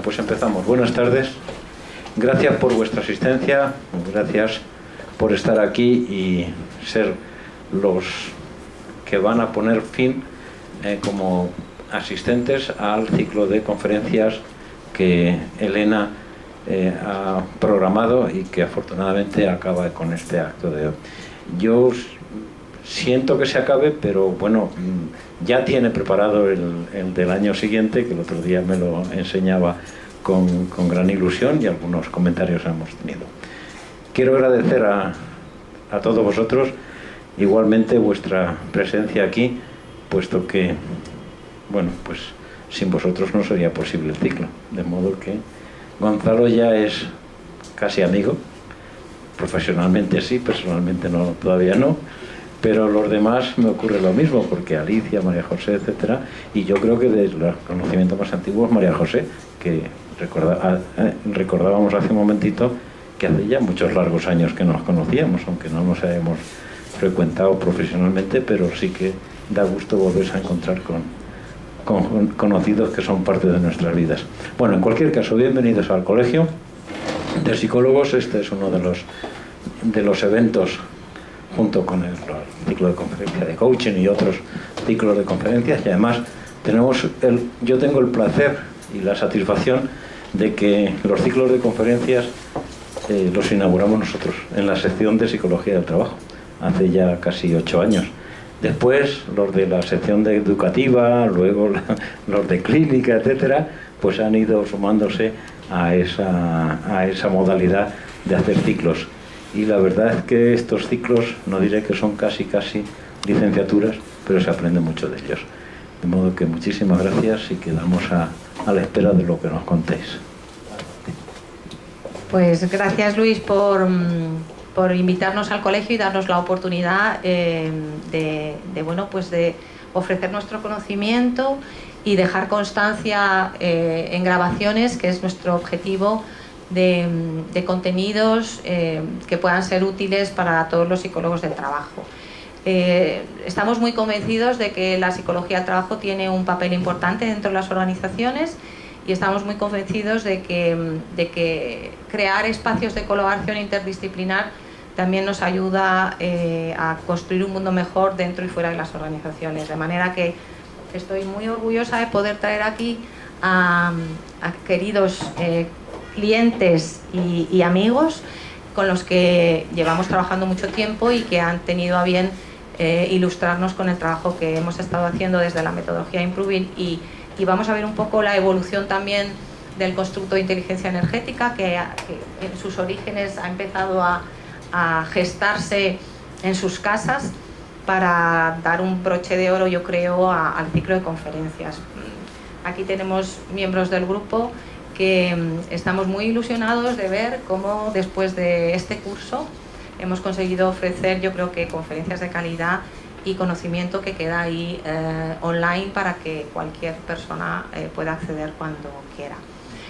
pues empezamos. Buenas tardes. Gracias por vuestra asistencia, gracias por estar aquí y ser los que van a poner fin como asistentes al ciclo de conferencias que Elena ha programado y que afortunadamente acaba con este acto de hoy. Yo siento que se acabe, pero bueno, ya tiene preparado el del año siguiente, que el otro día me lo enseñaba con gran ilusión y algunos comentarios hemos tenido. Quiero agradecer a todos vosotros igualmente vuestra presencia aquí, puesto que, bueno, pues sin vosotros no sería posible el ciclo, de modo que Gonzalo ya es casi amigo, profesionalmente sí, personalmente no, todavía no, pero los demás me ocurre lo mismo, porque Alicia, María José, etcétera, y yo creo que de los conocimientos más antiguos María José, que recordábamos hace un momentito que hace ya muchos largos años que nos conocíamos, aunque no nos hayamos frecuentado profesionalmente, pero sí que da gusto volverse a encontrar con conocidos que son parte de nuestras vidas. Bueno, en cualquier caso, bienvenidos al Colegio de Psicólogos. Este es uno de los eventos, junto con el ciclo de conferencia de coaching y otros ciclos de conferencias, y además yo tengo el placer y la satisfacción de que los ciclos de conferencias los inauguramos nosotros en la sección de Psicología del Trabajo, hace ya casi 8 años. Después los de la sección de educativa, luego los de clínica, etcétera, pues han ido sumándose a esa modalidad de hacer ciclos. Y la verdad es que estos ciclos, no diré que son casi licenciaturas, pero se aprende mucho de ellos. De modo que muchísimas gracias y quedamos a la espera de lo que nos contéis. Pues gracias, Luis, por invitarnos al colegio y darnos la oportunidad de ofrecer nuestro conocimiento y dejar constancia en grabaciones, que es nuestro objetivo, de contenidos que puedan ser útiles para todos los psicólogos del trabajo. Estamos muy convencidos de que la psicología del trabajo tiene un papel importante dentro de las organizaciones y estamos muy convencidos de que crear espacios de colaboración interdisciplinar también nos ayuda a construir un mundo mejor dentro y fuera de las organizaciones. De manera que estoy muy orgullosa de poder traer aquí a queridos clientes y amigos con los que llevamos trabajando mucho tiempo y que han tenido a bien ilustrarnos con el trabajo que hemos estado haciendo desde la metodología Improving y vamos a ver un poco la evolución también del constructo de inteligencia energética que en sus orígenes ha empezado a gestarse en sus casas para dar un broche de oro, yo creo, al ciclo de conferencias. Aquí tenemos miembros del grupo que estamos muy ilusionados de ver cómo después de este curso hemos conseguido ofrecer, yo creo que conferencias de calidad y conocimiento que queda ahí online para que cualquier persona pueda acceder cuando quiera.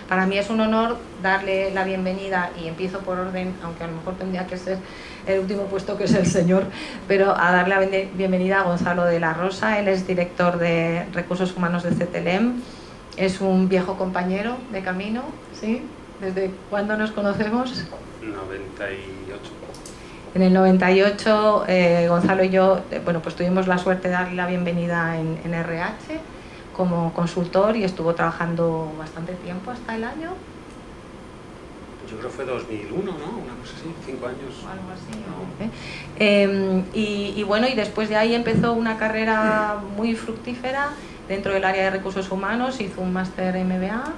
Para mí es un honor darle la bienvenida, y empiezo por orden, aunque a lo mejor tendría que ser el último puesto, que es el señor, pero a darle la bienvenida a Gonzalo de la Rosa. Él es director de Recursos Humanos de CTLM, es un viejo compañero de camino, ¿sí? ¿Desde cuándo nos conocemos? 98. En el 98 Gonzalo y yo pues tuvimos la suerte de darle la bienvenida en RH como consultor y estuvo trabajando bastante tiempo, hasta el año. Yo creo que fue 2001, ¿no? Una cosa así, 5 años. Algo así, ¿no? Y bueno, y después de ahí empezó una carrera muy fructífera dentro del área de recursos humanos, hizo un máster MBA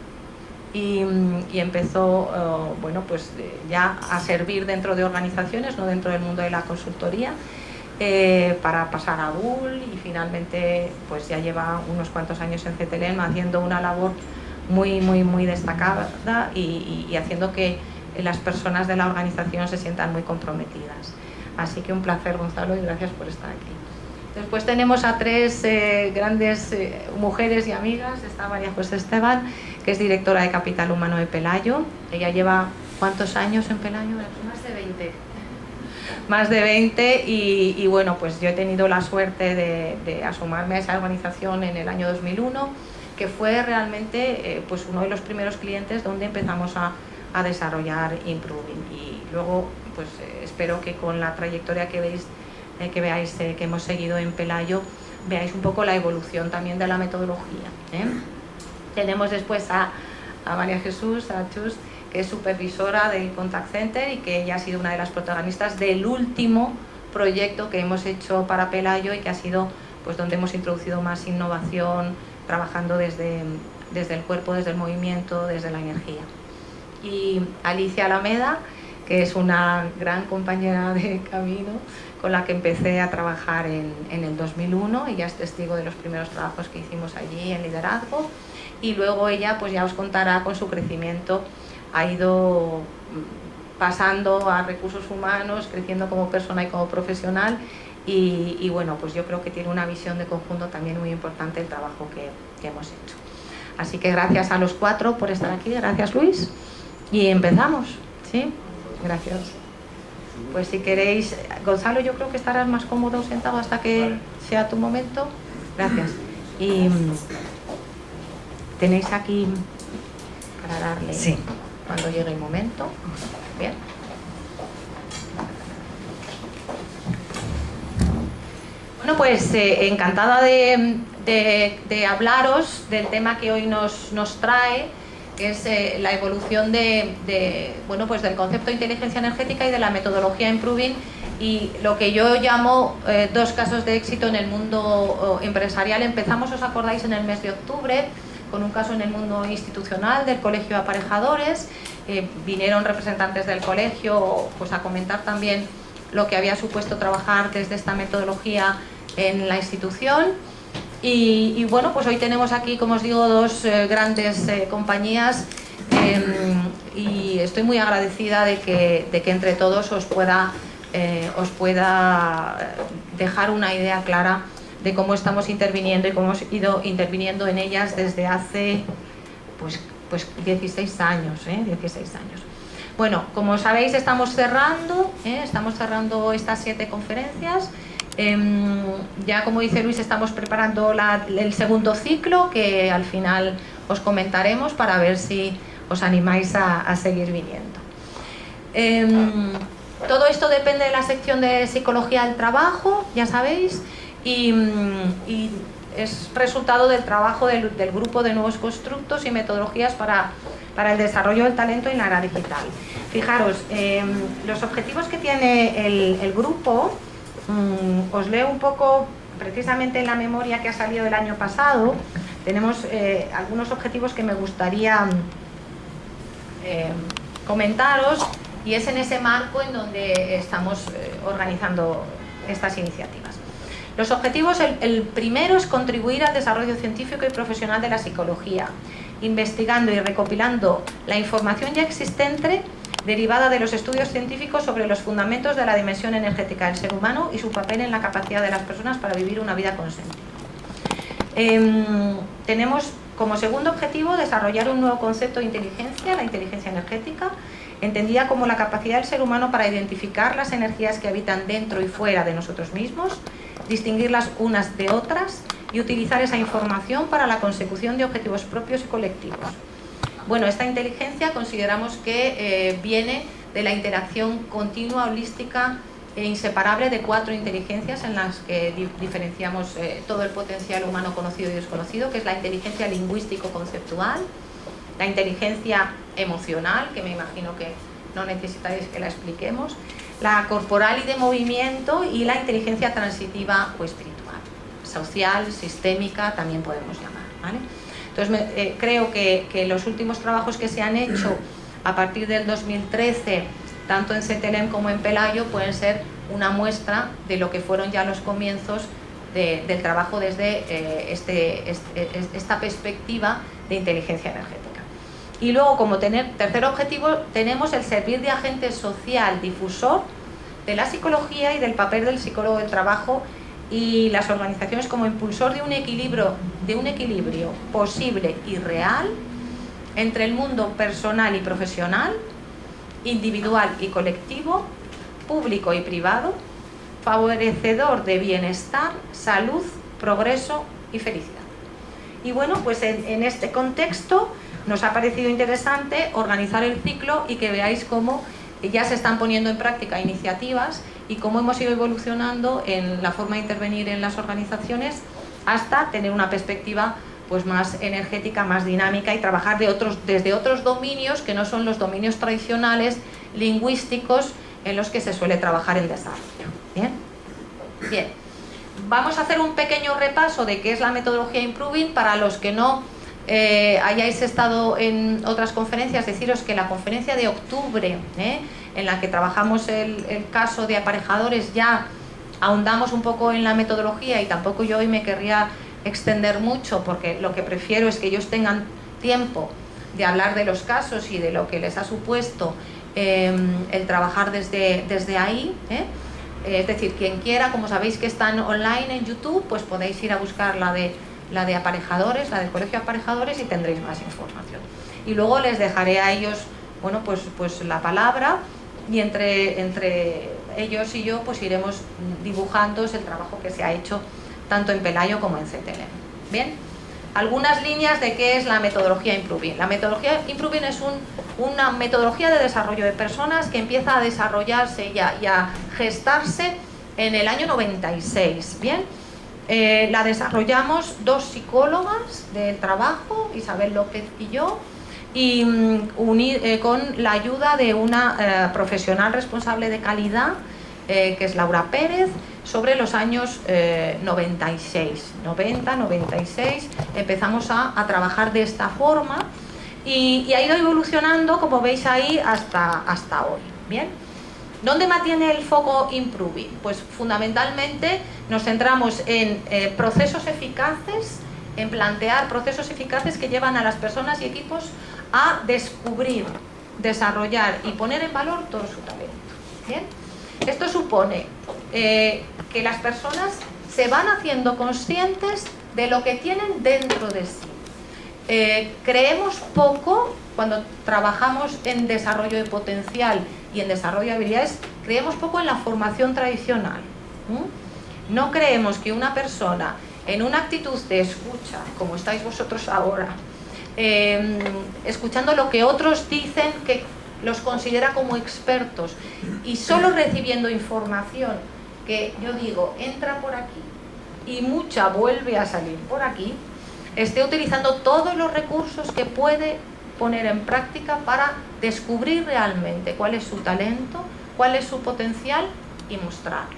y empezó ya a servir dentro de organizaciones, no dentro del mundo de la consultoría, para pasar a Bull, y finalmente pues ya lleva unos cuantos años en CTLM haciendo una labor muy destacada y haciendo que las personas de la organización se sientan muy comprometidas. Así que un placer, Gonzalo, y gracias por estar aquí. Después tenemos a 3 grandes mujeres y amigas. Está María José Esteban, que es directora de Capital Humano de Pelayo. Ella lleva, ¿cuántos años en Pelayo? Más de 20. Más de 20 y bueno, pues yo he tenido la suerte de asomarme a esa organización en el año 2001, que fue realmente pues uno de los primeros clientes donde empezamos a desarrollar Improving. Y luego pues espero que con la trayectoria que veáis que hemos seguido en Pelayo, veáis un poco la evolución también de la metodología. Tenemos después a María Jesús, a Chus, que es supervisora del Contact Center y que ella ha sido una de las protagonistas del último proyecto que hemos hecho para Pelayo y que ha sido pues donde hemos introducido más innovación, trabajando desde el cuerpo, desde el movimiento, desde la energía. Y Alicia Alameda, que es una gran compañera de camino, con la que empecé a trabajar en el 2001, ella es testigo de los primeros trabajos que hicimos allí en liderazgo, y luego ella pues ya os contará con su crecimiento, ha ido pasando a recursos humanos, creciendo como persona y como profesional, y bueno, pues yo creo que tiene una visión de conjunto también muy importante el trabajo que hemos hecho. Así que gracias a los cuatro por estar aquí, gracias Luis, y empezamos, ¿sí? Gracias. Pues si queréis, Gonzalo, yo creo que estarás más cómodo sentado hasta que sea tu momento. Gracias. Y tenéis aquí para darle cuando llegue el momento. Bien. Bueno, pues encantada de hablaros del tema que hoy nos trae, que es la evolución bueno, pues del concepto de inteligencia energética y de la metodología Improving, y lo que yo llamo dos casos de éxito en el mundo empresarial. Empezamos, os acordáis, en el mes de octubre con un caso en el mundo institucional del Colegio de Aparejadores. Vinieron representantes del colegio pues a comentar también lo que había supuesto trabajar desde esta metodología en la institución. Y bueno, pues hoy tenemos aquí, como os digo, dos grandes compañías, y estoy muy agradecida de que entre todos os pueda dejar una idea clara de cómo estamos interviniendo y cómo hemos ido interviniendo en ellas desde hace pues 16 años, 16 años. Bueno, como sabéis, estamos cerrando estas 7 conferencias. Ya, como dice Luis, estamos preparando el segundo ciclo, que al final os comentaremos para ver si os animáis a seguir viniendo. Todo esto depende de la sección de Psicología del Trabajo, ya sabéis, y es resultado del trabajo del grupo de nuevos constructos y metodologías para el desarrollo del talento en la era digital. Fijaros, los objetivos que tiene el grupo, os leo un poco precisamente en la memoria que ha salido el año pasado. Tenemos algunos objetivos que me gustaría comentaros, y es en ese marco en donde estamos organizando estas iniciativas. Los objetivos, el primero es contribuir al desarrollo científico y profesional de la psicología, investigando y recopilando la información ya existente derivada de los estudios científicos sobre los fundamentos de la dimensión energética del ser humano y su papel en la capacidad de las personas para vivir una vida con sentido. Tenemos como segundo objetivo desarrollar un nuevo concepto de inteligencia, la inteligencia energética, entendida como la capacidad del ser humano para identificar las energías que habitan dentro y fuera de nosotros mismos, distinguirlas unas de otras y utilizar esa información para la consecución de objetivos propios y colectivos. Bueno, esta inteligencia consideramos que viene de la interacción continua, holística e inseparable de 4 inteligencias en las que diferenciamos todo el potencial humano conocido y desconocido, que es la inteligencia lingüístico-conceptual, la inteligencia emocional, que me imagino que no necesitáis que la expliquemos, la corporal y de movimiento, y la inteligencia transitiva o espiritual, social, sistémica, también podemos llamar, ¿vale? Entonces creo que los últimos trabajos que se han hecho a partir del 2013, tanto en CETELEM como en Pelayo, pueden ser una muestra de lo que fueron ya los comienzos del trabajo desde esta perspectiva de inteligencia energética. Y luego, como tercer objetivo, tenemos el servir de agente social difusor de la psicología y del papel del psicólogo del trabajo y las organizaciones como impulsor de un equilibrio posible y real entre el mundo personal y profesional, individual y colectivo, público y privado, favorecedor de bienestar, salud, progreso y felicidad. Y bueno, pues en este contexto nos ha parecido interesante organizar el ciclo y que veáis cómo ya se están poniendo en práctica iniciativas y cómo hemos ido evolucionando en la forma de intervenir en las organizaciones hasta tener una perspectiva pues más energética, más dinámica y trabajar desde otros dominios que no son los dominios tradicionales lingüísticos en los que se suele trabajar en desarrollo. ¿Bien? Bien. Vamos a hacer un pequeño repaso de qué es la metodología Improving para los que no hayáis estado en otras conferencias. Deciros que la conferencia de octubre, en la que trabajamos el caso de aparejadores, ya ahondamos un poco en la metodología y tampoco yo hoy me querría extender mucho porque lo que prefiero es que ellos tengan tiempo de hablar de los casos y de lo que les ha supuesto el trabajar desde ahí. Es decir, quien quiera, como sabéis que están online en YouTube, pues podéis ir a buscar la de aparejadores, la del colegio de aparejadores, y tendréis más información. Y luego les dejaré a ellos, bueno, pues la palabra, y entre ellos y yo pues iremos dibujando el trabajo que se ha hecho tanto en Pelayo como en CTLM. Bien, algunas líneas de qué es la metodología Improving. La metodología Improving es una metodología de desarrollo de personas que empieza a desarrollarse y a gestarse en el año 96. Bien, la desarrollamos dos psicólogas del trabajo, Isabel López y yo, y con la ayuda de una profesional responsable de calidad, que es Laura Pérez, sobre los años 96, 90, 96, empezamos a trabajar de esta forma y ha ido evolucionando, como veis ahí, hasta hoy. Bien, ¿dónde mantiene el foco Improving? Pues fundamentalmente nos centramos en procesos eficaces, en plantear procesos eficaces que llevan a las personas y equipos a descubrir, desarrollar y poner en valor todo su talento. ¿Bien? Esto supone que las personas se van haciendo conscientes de lo que tienen dentro de sí. Creemos poco, cuando trabajamos en desarrollo de potencial y en desarrollo de habilidades, creemos poco en la formación tradicional. No creemos que una persona en una actitud de escucha, como estáis vosotros ahora, escuchando lo que otros dicen, que los considera como expertos, y solo recibiendo información que yo digo entra por aquí y mucha vuelve a salir por aquí, esté utilizando todos los recursos que puede poner en práctica para descubrir realmente cuál es su talento, cuál es su potencial y mostrarlo.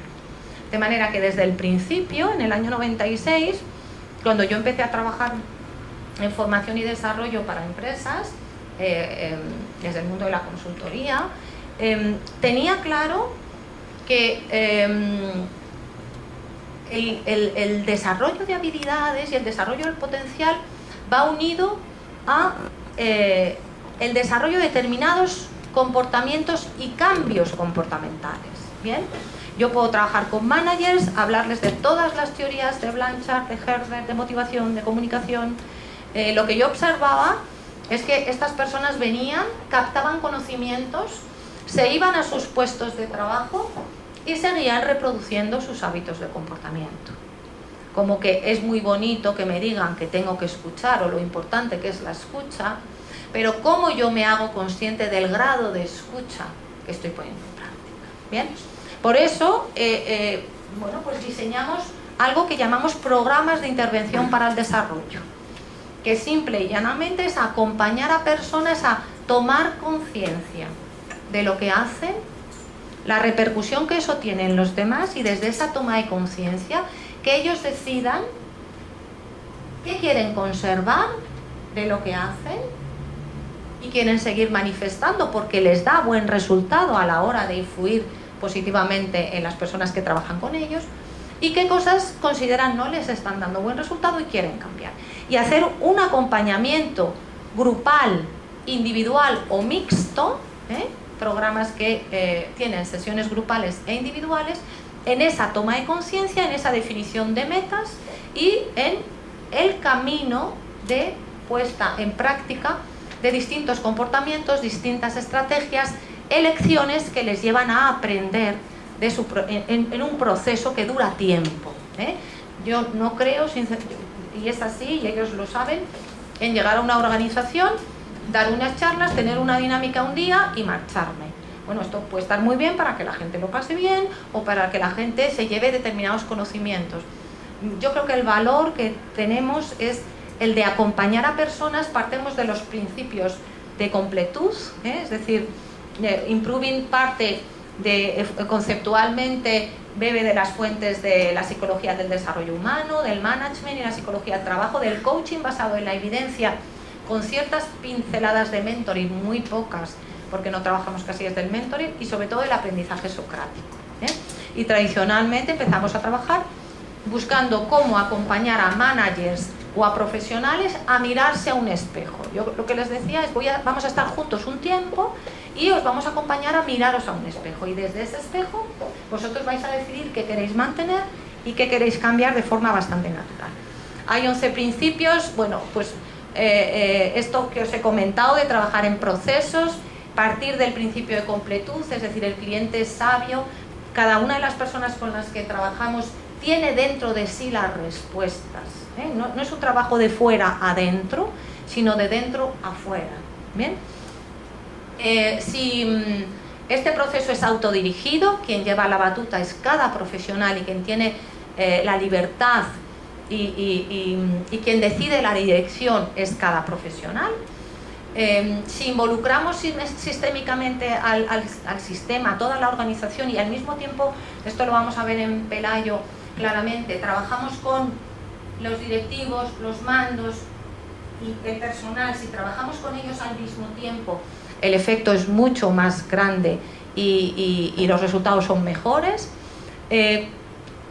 De manera que desde el principio, en el año 96, cuando yo empecé a trabajar en formación y desarrollo para empresas, desde el mundo de la consultoría, tenía claro que el desarrollo de habilidades y el desarrollo del potencial va unido a el desarrollo de determinados comportamientos y cambios comportamentales. ¿Bien? Yo puedo trabajar con managers, hablarles de todas las teorías de Blanchard, de Herbert, de motivación, de comunicación. Lo que yo observaba es que estas personas venían, captaban conocimientos, se iban a sus puestos de trabajo y seguían reproduciendo sus hábitos de comportamiento. Como que es muy bonito que me digan que tengo que escuchar o lo importante que es la escucha, pero ¿cómo yo me hago consciente del grado de escucha que estoy poniendo en práctica? ¿Bien? Por eso, bueno, pues diseñamos algo que llamamos programas de intervención para el desarrollo, que simple y llanamente es acompañar a personas a tomar conciencia de lo que hacen, la repercusión que eso tiene en los demás, y desde esa toma de conciencia que ellos decidan qué quieren conservar de lo que hacen y quieren seguir manifestando porque les da buen resultado a la hora de influir positivamente en las personas que trabajan con ellos, y qué cosas consideran no les están dando buen resultado y quieren cambiar. Y hacer un acompañamiento grupal, individual o mixto, programas que tienen sesiones grupales e individuales, en esa toma de conciencia, en esa definición de metas y en el camino de puesta en práctica de distintos comportamientos, distintas estrategias, elecciones que les llevan a aprender en un proceso que dura tiempo. Yo no creo, y es así, y ellos lo saben, en llegar a una organización, dar unas charlas, tener una dinámica un día y marcharme. Bueno, esto puede estar muy bien para que la gente lo pase bien o para que la gente se lleve determinados conocimientos. Yo creo que el valor que tenemos es el de acompañar a personas. Partemos de los principios de completud, es decir, Improving parte de, conceptualmente bebe de las fuentes de la psicología del desarrollo humano, del management y la psicología del trabajo, del coaching basado en la evidencia, con ciertas pinceladas de mentoring, muy pocas, porque no trabajamos casi desde el mentoring, y sobre todo el aprendizaje socrático. Y tradicionalmente empezamos a trabajar buscando cómo acompañar a managers o a profesionales a mirarse a un espejo. Yo lo que les decía es, vamos a estar juntos un tiempo y os vamos a acompañar a miraros a un espejo, y desde ese espejo vosotros vais a decidir qué queréis mantener y qué queréis cambiar de forma bastante natural. Hay 11 principios, bueno, pues esto que os he comentado de trabajar en procesos, partir del principio de completud, es decir, el cliente es sabio, cada una de las personas con las que trabajamos tiene dentro de sí las respuestas, no es un trabajo de fuera adentro, sino de dentro afuera. ¿Bien? Si este proceso es autodirigido, quien lleva la batuta es cada profesional y quien tiene la libertad y quien decide la dirección es cada profesional. Si involucramos sistémicamente al sistema, a toda la organización, y al mismo tiempo, esto lo vamos a ver en Pelayo claramente, trabajamos con los directivos, los mandos y el personal, si trabajamos con ellos al mismo tiempo, el efecto es mucho más grande y los resultados son mejores.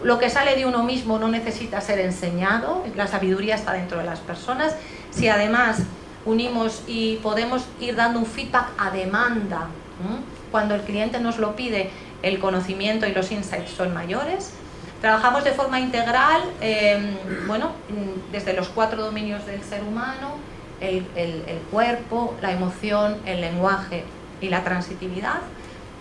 Lo que sale de uno mismo no necesita ser enseñado, la sabiduría está dentro de las personas. Si además unimos y podemos ir dando un feedback a demanda, cuando el cliente nos lo pide, el conocimiento y los insights son mayores. Trabajamos de forma integral, desde los 4 dominios del ser humano, el cuerpo, la emoción, el lenguaje y la transitividad.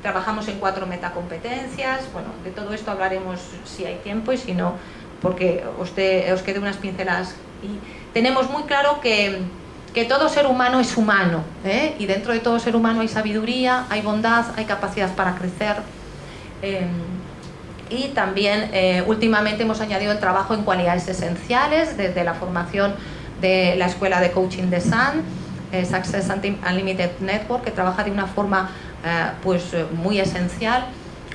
Trabajamos en 4 metacompetencias. Bueno, de todo esto hablaremos si hay tiempo y si no, porque os quede unas pinceladas. Y tenemos muy claro que todo ser humano es humano, y dentro de todo ser humano hay sabiduría, hay bondad, hay capacidad para crecer. Y también últimamente hemos añadido el trabajo en cualidades esenciales desde la formación de la escuela de coaching de SUN, Success Unlimited Network, que trabaja de una forma muy esencial.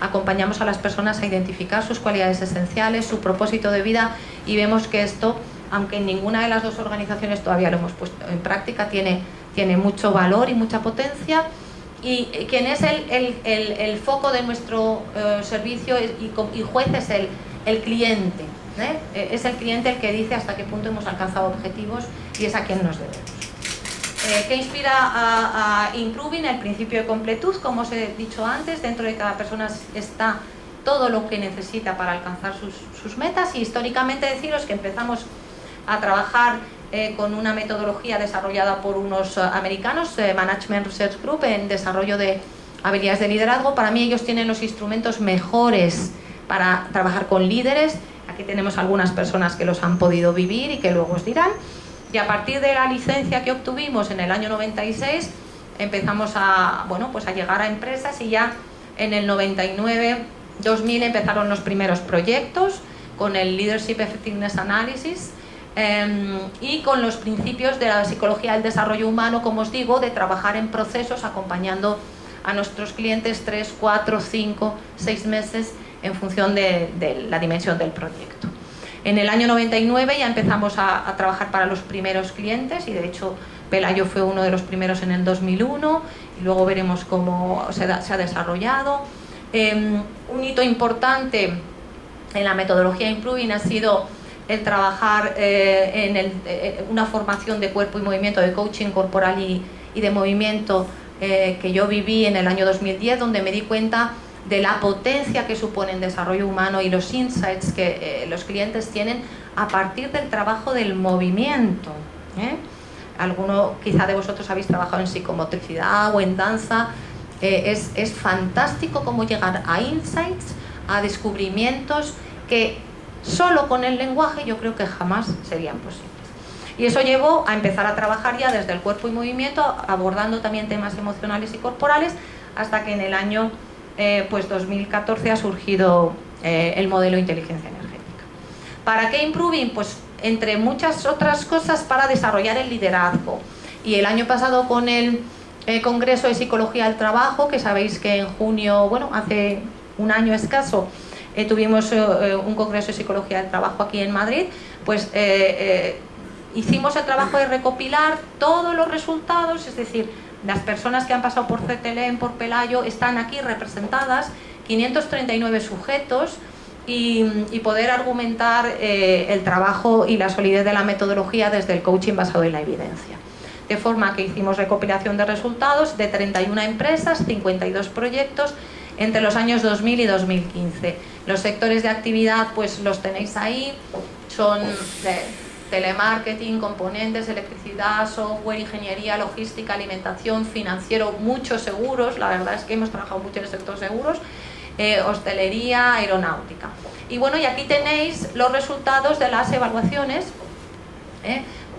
Acompañamos a las personas a identificar sus cualidades esenciales, su propósito de vida, y vemos que esto, aunque en ninguna de las dos organizaciones todavía lo hemos puesto en práctica, tiene mucho valor y mucha potencia. Y quien es el foco de nuestro servicio y juez es el cliente, es el cliente el que dice hasta qué punto hemos alcanzado objetivos, y es a quien nos debemos. ¿Qué inspira a Improving? El principio de completud, como os he dicho antes. Dentro de cada persona está todo lo que necesita para alcanzar sus metas, y históricamente deciros que empezamos a trabajar con una metodología desarrollada por unos americanos, Management Research Group, en desarrollo de habilidades de liderazgo. Para mí ellos tienen los instrumentos mejores para trabajar con líderes. Aquí tenemos algunas personas que los han podido vivir y que luego os dirán. Y a partir de la licencia que obtuvimos en el año 96, empezamos a llegar a empresas, y ya en el 99-2000 empezaron los primeros proyectos con el Leadership Effectiveness Analysis, y con los principios de la psicología del desarrollo humano, como os digo, de trabajar en procesos acompañando a nuestros clientes 3, 4, 5, 6 meses en función de la dimensión del proyecto. En el año 99 ya empezamos a trabajar para los primeros clientes, y de hecho Pelayo fue uno de los primeros en el 2001, y luego veremos cómo se ha desarrollado. Un hito importante en la metodología Improving ha sido el trabajar en una formación de cuerpo y movimiento, de coaching corporal y de movimiento, que yo viví en el año 2010, donde me di cuenta de la potencia que supone el desarrollo humano y los insights que los clientes tienen a partir del trabajo del movimiento. Alguno quizá de vosotros habéis trabajado en psicomotricidad o en danza. Es fantástico cómo llegar a insights, a descubrimientos que solo con el lenguaje, yo creo que jamás serían posibles. Y eso llevó a empezar a trabajar ya desde el cuerpo y movimiento, abordando también temas emocionales y corporales, hasta que en el año 2014 ha surgido el modelo de inteligencia energética. ¿Para qué Improving? Pues entre muchas otras cosas para desarrollar el liderazgo. Y el año pasado con el Congreso de Psicología del Trabajo, que sabéis que en junio, bueno, hace un año escaso, tuvimos un Congreso de Psicología del Trabajo aquí en Madrid, pues hicimos el trabajo de recopilar todos los resultados, es decir, las personas que han pasado por CTLM, por Pelayo, están aquí representadas, 539 sujetos, y poder argumentar el trabajo y la solidez de la metodología desde el coaching basado en la evidencia. De forma que hicimos recopilación de resultados de 31 empresas, 52 proyectos, entre los años 2000 y 2015. Los sectores de actividad pues los tenéis ahí, son telemarketing, componentes, electricidad, software, ingeniería, logística, alimentación, financiero, muchos seguros, la verdad es que hemos trabajado mucho en el sector seguros, hostelería, aeronáutica. Y bueno, y aquí tenéis los resultados de las evaluaciones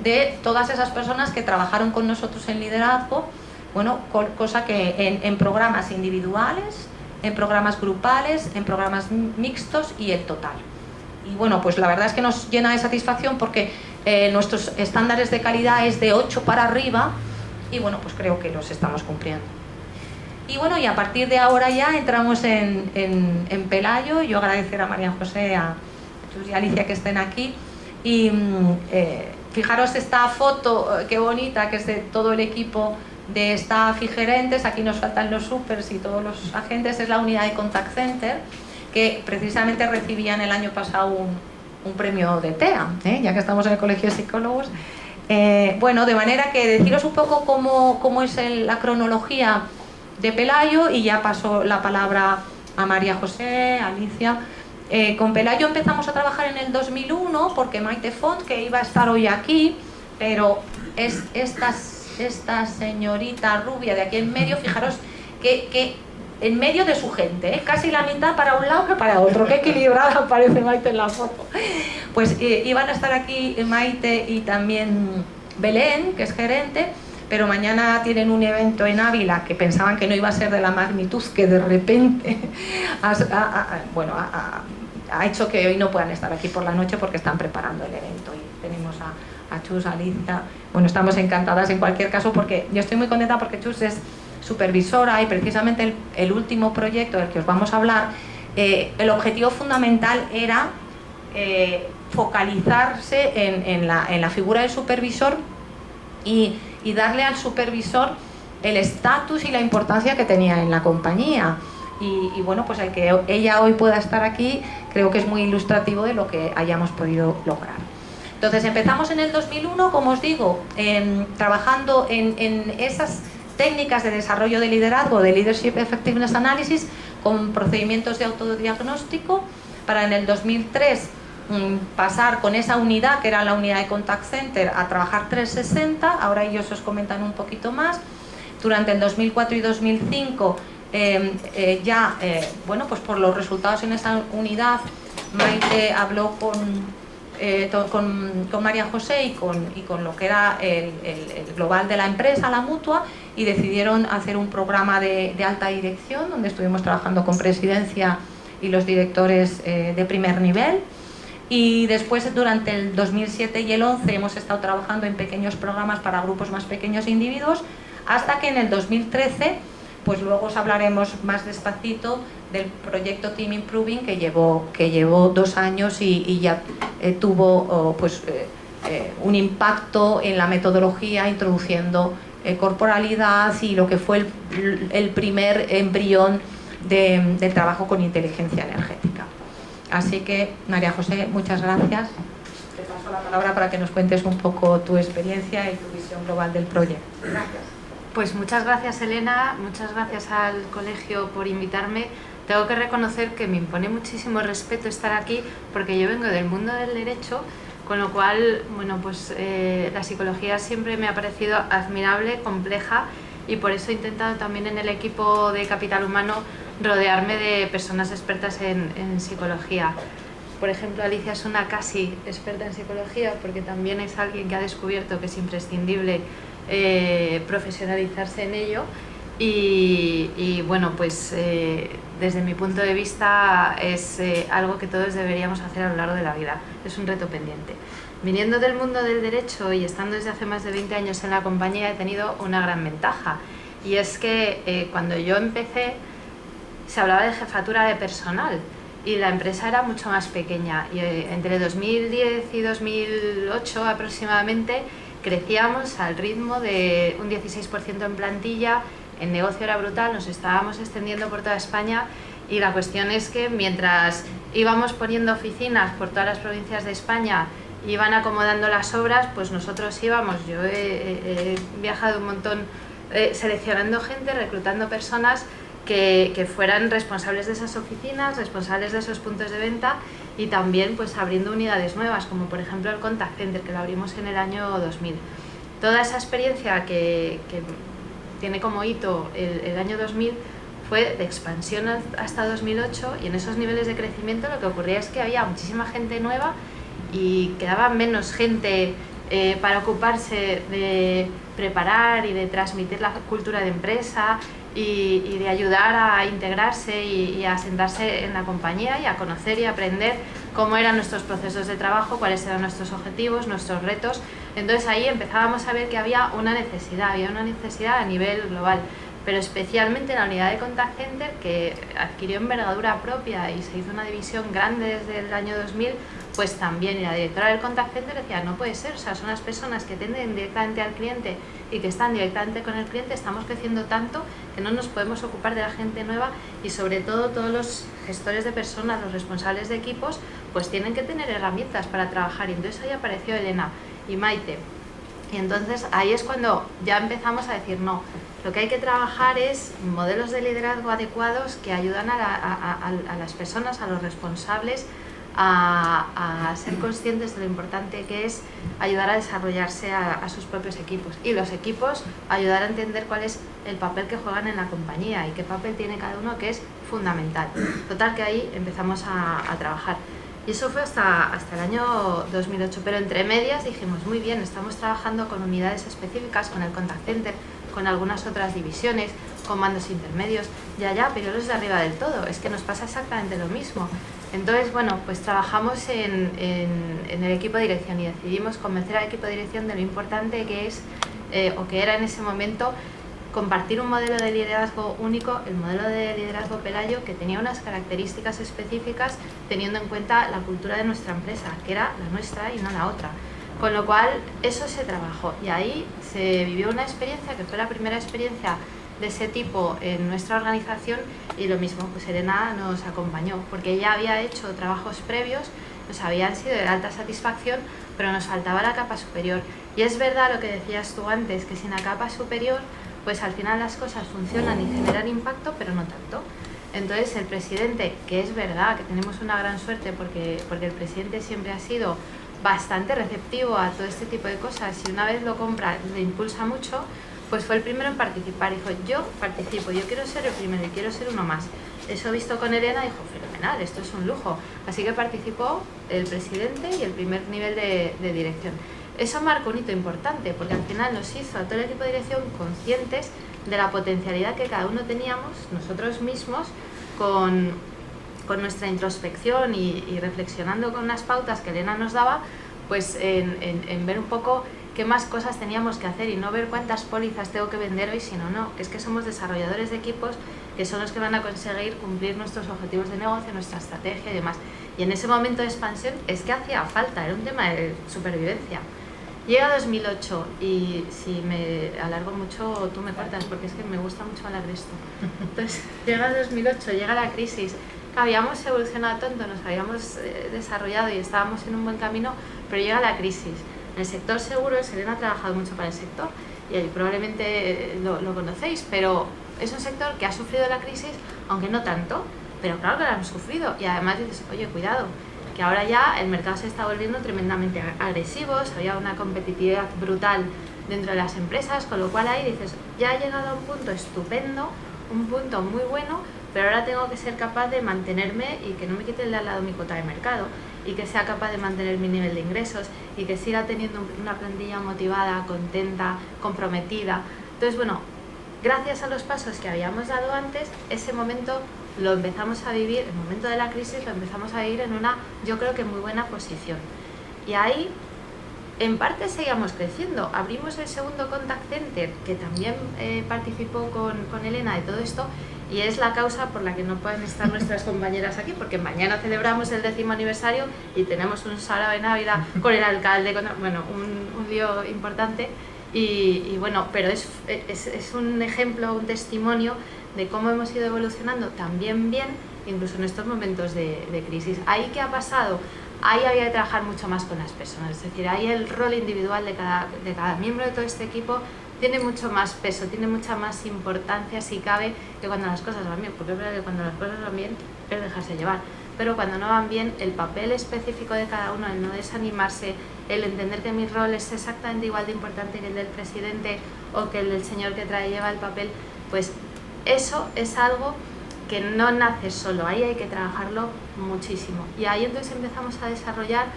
de todas esas personas que trabajaron con nosotros en liderazgo, bueno, cosa que en programas individuales, en programas grupales, en programas mixtos y el total. Y bueno, pues la verdad es que nos llena de satisfacción porque nuestros estándares de calidad es de 8 para arriba y bueno, pues creo que los estamos cumpliendo. Y bueno, y a partir de ahora ya entramos en Pelayo. Yo agradecer a María José, a Chus y a Alicia que estén aquí. Y fijaros esta foto, qué bonita, que es de todo el equipo de staff y gerentes. Aquí nos faltan los supers y todos los agentes. Es la unidad de Contact Center, que precisamente recibían el año pasado un premio de TEA, ya que estamos en el Colegio de Psicólogos. Bueno, de manera que deciros un poco cómo es la cronología de Pelayo y ya paso la palabra a María José, a Alicia. Con Pelayo empezamos a trabajar en el 2001 porque Maite Font, que iba a estar hoy aquí, pero es esta señorita rubia de aquí en medio, fijaros que en medio de su gente, casi la mitad para un lado que para otro, qué equilibrada parece Maite en la foto. Pues iban a estar aquí Maite y también Belén, que es gerente, pero mañana tienen un evento en Ávila que pensaban que no iba a ser de la magnitud que de repente ha hecho que hoy no puedan estar aquí por la noche porque están preparando el evento. Y tenemos a Chus, a Alicia. Bueno, estamos encantadas en cualquier caso porque yo estoy muy contenta porque Chus es supervisora y precisamente el último proyecto del que os vamos a hablar, el objetivo fundamental era focalizarse en la figura del supervisor y darle al supervisor el estatus y la importancia que tenía en la compañía. Y bueno, pues el que ella hoy pueda estar aquí creo que es muy ilustrativo de lo que hayamos podido lograr. Entonces empezamos en el 2001, como os digo, trabajando en esas técnicas de desarrollo de liderazgo, de Leadership Effectiveness Analysis, con procedimientos de autodiagnóstico, para en el 2003 pasar con esa unidad, que era la unidad de Contact Center, a trabajar 360, ahora ellos os comentan un poquito más. Durante el 2004 y 2005, bueno, pues por los resultados en esa unidad, Maite habló con María José y con lo que era el global de la empresa, la mutua, y decidieron hacer un programa de alta dirección, donde estuvimos trabajando con presidencia y los directores de primer nivel. Y después, durante el 2007 y el 11, hemos estado trabajando en pequeños programas para grupos más pequeños e individuos, hasta que en el 2013, pues luego os hablaremos más despacito del proyecto Team Improving, que llevó 2 años y ya tuvo un impacto en la metodología, introduciendo corporalidad y lo que fue el primer embrión de trabajo con inteligencia energética. Así que, María José, muchas gracias. Te paso la palabra para que nos cuentes un poco tu experiencia y tu visión global del proyecto. Gracias. Pues muchas gracias, Elena, muchas gracias al colegio por invitarme. Tengo que reconocer que me impone muchísimo respeto estar aquí porque yo vengo del mundo del derecho, con lo cual, bueno, pues la psicología siempre me ha parecido admirable, compleja, y por eso he intentado también en el equipo de Capital Humano rodearme de personas expertas en psicología. por ejemplo, Alicia es una casi experta en psicología porque también es alguien que ha descubierto que es imprescindible profesionalizarse en ello. Y bueno, pues desde mi punto de vista es algo que todos deberíamos hacer a lo largo de la vida, es un reto pendiente. Viniendo del mundo del derecho y estando desde hace más de 20 años en la compañía, he tenido una gran ventaja, y es que cuando yo empecé se hablaba de jefatura de personal y la empresa era mucho más pequeña, y entre 2010 y 2008 aproximadamente crecíamos al ritmo de un 16% en plantilla. El negocio era brutal, nos estábamos extendiendo por toda España, y la cuestión es que mientras íbamos poniendo oficinas por todas las provincias de España, iban acomodando las obras, pues nosotros íbamos, yo he viajado un montón seleccionando gente, reclutando personas que fueran responsables de esas oficinas, responsables de esos puntos de venta, y también pues abriendo unidades nuevas, como por ejemplo el Contact Center, que lo abrimos en el año 2000. Toda esa experiencia que tiene como hito el año 2000 fue de expansión hasta 2008, y en esos niveles de crecimiento lo que ocurría es que había muchísima gente nueva y quedaba menos gente para ocuparse de preparar y de transmitir la cultura de empresa y de ayudar a integrarse y a sentarse en la compañía y a conocer y aprender cómo eran nuestros procesos de trabajo, cuáles eran nuestros objetivos, nuestros retos. Entonces ahí empezábamos a ver que había una necesidad a nivel global, pero especialmente en la unidad de Contact Center, que adquirió envergadura propia y se hizo una división grande desde el año 2000, pues también, y la directora del Contact Center decía, no puede ser, o sea, son las personas que atienden directamente al cliente y que están directamente con el cliente, estamos creciendo tanto que no nos podemos ocupar de la gente nueva, y sobre todo todos los gestores de personas, los responsables de equipos, pues tienen que tener herramientas para trabajar. Y entonces ahí apareció Elena y Maite, y entonces ahí es cuando ya empezamos a decir, no, lo que hay que trabajar es modelos de liderazgo adecuados que ayudan a las personas, a los responsables, a ser conscientes de lo importante que es ayudar a desarrollarse a sus propios equipos, y los equipos ayudar a entender cuál es el papel que juegan en la compañía y qué papel tiene cada uno, que es fundamental. Total, que ahí empezamos a trabajar, y eso fue hasta el año 2008, pero entre medias dijimos, muy bien, estamos trabajando con unidades específicas, con el Contact Center, con algunas otras divisiones, con mandos intermedios, ya, pero los de arriba del todo, es que nos pasa exactamente lo mismo. Entonces, bueno, pues trabajamos en el equipo de dirección y decidimos convencer al equipo de dirección de lo importante que es, o que era en ese momento, compartir un modelo de liderazgo único, el modelo de liderazgo Pelayo, que tenía unas características específicas teniendo en cuenta la cultura de nuestra empresa, que era la nuestra y no la otra. Con lo cual, eso se trabajó, y ahí se vivió una experiencia que fue la primera experiencia de ese tipo en nuestra organización, y lo mismo, pues Elena nos acompañó, porque ella había hecho trabajos previos, pues habían sido de alta satisfacción, pero nos faltaba la capa superior. Y es verdad lo que decías tú antes, que sin la capa superior, pues al final las cosas funcionan y generan impacto, pero no tanto. Entonces el presidente, que es verdad que tenemos una gran suerte porque el presidente siempre ha sido bastante receptivo a todo este tipo de cosas, y una vez lo compra, le impulsa mucho, pues fue el primero en participar. Dijo, yo participo, yo quiero ser el primero y quiero ser uno más. Eso visto con Elena, dijo, fenomenal, esto es un lujo. Así que participó el presidente y el primer nivel de dirección. Eso marcó un hito importante, porque al final nos hizo a todo el equipo de dirección conscientes de la potencialidad que cada uno teníamos, nosotros mismos, con nuestra introspección y reflexionando con unas pautas que Elena nos daba, pues en ver un poco qué más cosas teníamos que hacer, y no ver cuántas pólizas tengo que vender hoy, sino no, es que somos desarrolladores de equipos que son los que van a conseguir cumplir nuestros objetivos de negocio, nuestra estrategia y demás. Y en ese momento de expansión es que hacía falta, era un tema de supervivencia. Llega 2008, y si me alargo mucho tú me cortas, porque es que me gusta mucho hablar de esto. Entonces llega 2008, llega la crisis. Habíamos evolucionado tanto, nos habíamos desarrollado y estábamos en un buen camino, pero llega la crisis. En el sector seguro, Selena ha trabajado mucho para el sector, y probablemente lo conocéis, pero es un sector que ha sufrido la crisis, aunque no tanto, pero claro que la han sufrido. Y además dices, oye, cuidado, que ahora ya el mercado se está volviendo tremendamente agresivo, había una competitividad brutal dentro de las empresas, con lo cual ahí dices, ya ha llegado a un punto estupendo, un punto muy bueno, pero ahora tengo que ser capaz de mantenerme y que no me quite el de al lado mi cuota de mercado, y que sea capaz de mantener mi nivel de ingresos y que siga teniendo una plantilla motivada, contenta, comprometida. Entonces, bueno, gracias a los pasos que habíamos dado antes, ese momento lo empezamos a vivir, el momento de la crisis lo empezamos a vivir en una, yo creo que muy buena posición. Y ahí, en parte, seguíamos creciendo. Abrimos el segundo contact center, que también participó con Elena de todo esto, y es la causa por la que no pueden estar nuestras compañeras aquí, porque mañana celebramos el 10º aniversario y tenemos un sarao de Navidad con el alcalde, bueno, un lío importante. Y bueno, pero es un ejemplo, un testimonio de cómo hemos ido evolucionando también bien, incluso en estos momentos de crisis. ¿Ahí qué ha pasado? Ahí había que trabajar mucho más con las personas, es decir, ahí el rol individual de cada miembro de todo este equipo tiene mucho más peso, tiene mucha más importancia, si cabe, que cuando las cosas van bien, porque es verdad que cuando las cosas van bien es dejarse llevar, pero cuando no van bien, el papel específico de cada uno, el no desanimarse, el entender que mi rol es exactamente igual de importante que el del presidente o que el del señor que lleva el papel, pues eso es algo que no nace solo, ahí hay que trabajarlo muchísimo. Y ahí entonces empezamos a desarrollar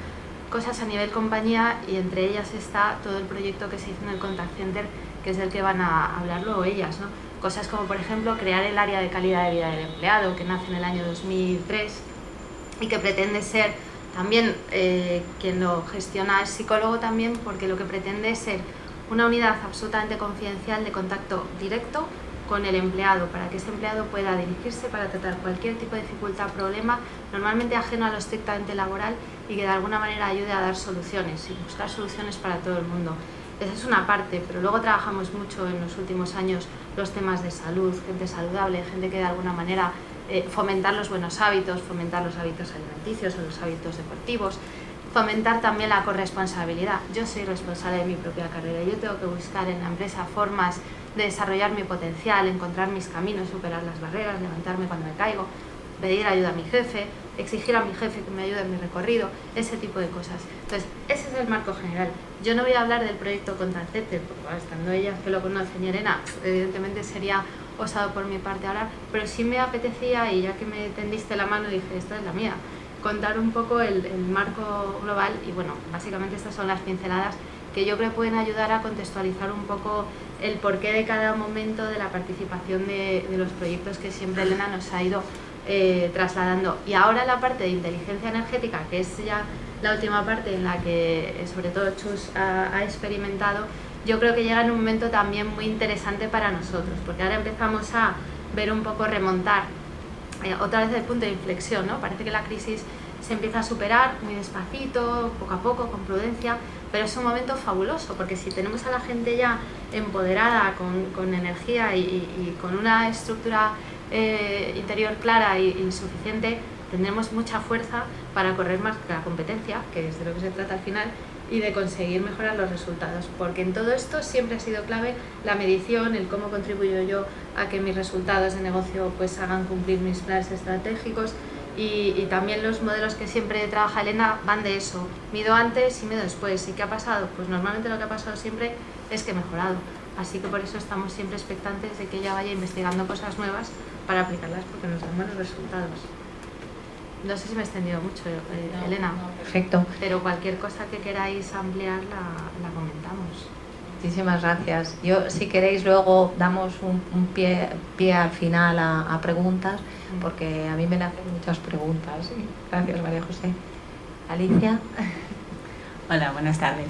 cosas a nivel compañía, y entre ellas está todo el proyecto que se hizo en el Contact Center, que es del que van a hablar luego ellas, ¿no? Cosas como, por ejemplo, crear el área de calidad de vida del empleado, que nace en el año 2003 y que pretende ser también, quien lo gestiona es psicólogo también, porque lo que pretende es ser una unidad absolutamente confidencial de contacto directo con el empleado, para que ese empleado pueda dirigirse para tratar cualquier tipo de dificultad o problema, normalmente ajeno a lo estrictamente laboral, y que de alguna manera ayude a dar soluciones y buscar soluciones para todo el mundo. Esa es una parte, pero luego trabajamos mucho en los últimos años los temas de salud, gente saludable, gente que de alguna manera fomentar los buenos hábitos, fomentar los hábitos alimenticios o los hábitos deportivos, fomentar también la corresponsabilidad. Yo soy responsable de mi propia carrera, yo tengo que buscar en la empresa formas de desarrollar mi potencial, encontrar mis caminos, superar las barreras, levantarme cuando me caigo, pedir ayuda a mi jefe, exigir a mi jefe que me ayude en mi recorrido, ese tipo de cosas. Entonces, ese es el marco general. Yo no voy a hablar del proyecto Contact Center, porque bueno, estando ellas que lo conocen, y Elena, evidentemente sería osado por mi parte hablar, pero sí me apetecía, y ya que me tendiste la mano dije, esta es la mía, contar un poco el marco global. Y bueno, básicamente estas son las pinceladas que yo creo pueden ayudar a contextualizar un poco el porqué de cada momento de la participación de los proyectos que siempre Elena nos ha ido trasladando. Y ahora la parte de inteligencia energética, que es ya la última parte en la que sobre todo Chus ha experimentado, yo creo que llega en un momento también muy interesante para nosotros, porque ahora empezamos a ver un poco remontar otra vez el punto de inflexión, ¿no? Parece que la crisis se empieza a superar muy despacito, poco a poco, con prudencia, pero es un momento fabuloso, porque si tenemos a la gente ya empoderada, con energía y con una estructura interior clara y suficiente, tendremos mucha fuerza para correr más que la competencia, que es de lo que se trata al final, y de conseguir mejorar los resultados, porque en todo esto siempre ha sido clave la medición, el cómo contribuyo yo a que mis resultados de negocio pues hagan cumplir mis planes estratégicos, y también los modelos que siempre trabaja Elena van de eso, mido antes y mido después. ¿Y qué ha pasado? Pues normalmente lo que ha pasado siempre es que he mejorado, así que por eso estamos siempre expectantes de que ella vaya investigando cosas nuevas para aplicarlas, porque nos dan buenos resultados. No sé si me he extendido mucho, Elena. No, perfecto. Pero cualquier cosa que queráis ampliar la comentamos. Muchísimas gracias. Yo, si queréis, luego damos un pie al final a preguntas, porque a mí me hacen muchas preguntas. Gracias, María José. Alicia. Hola, buenas tardes.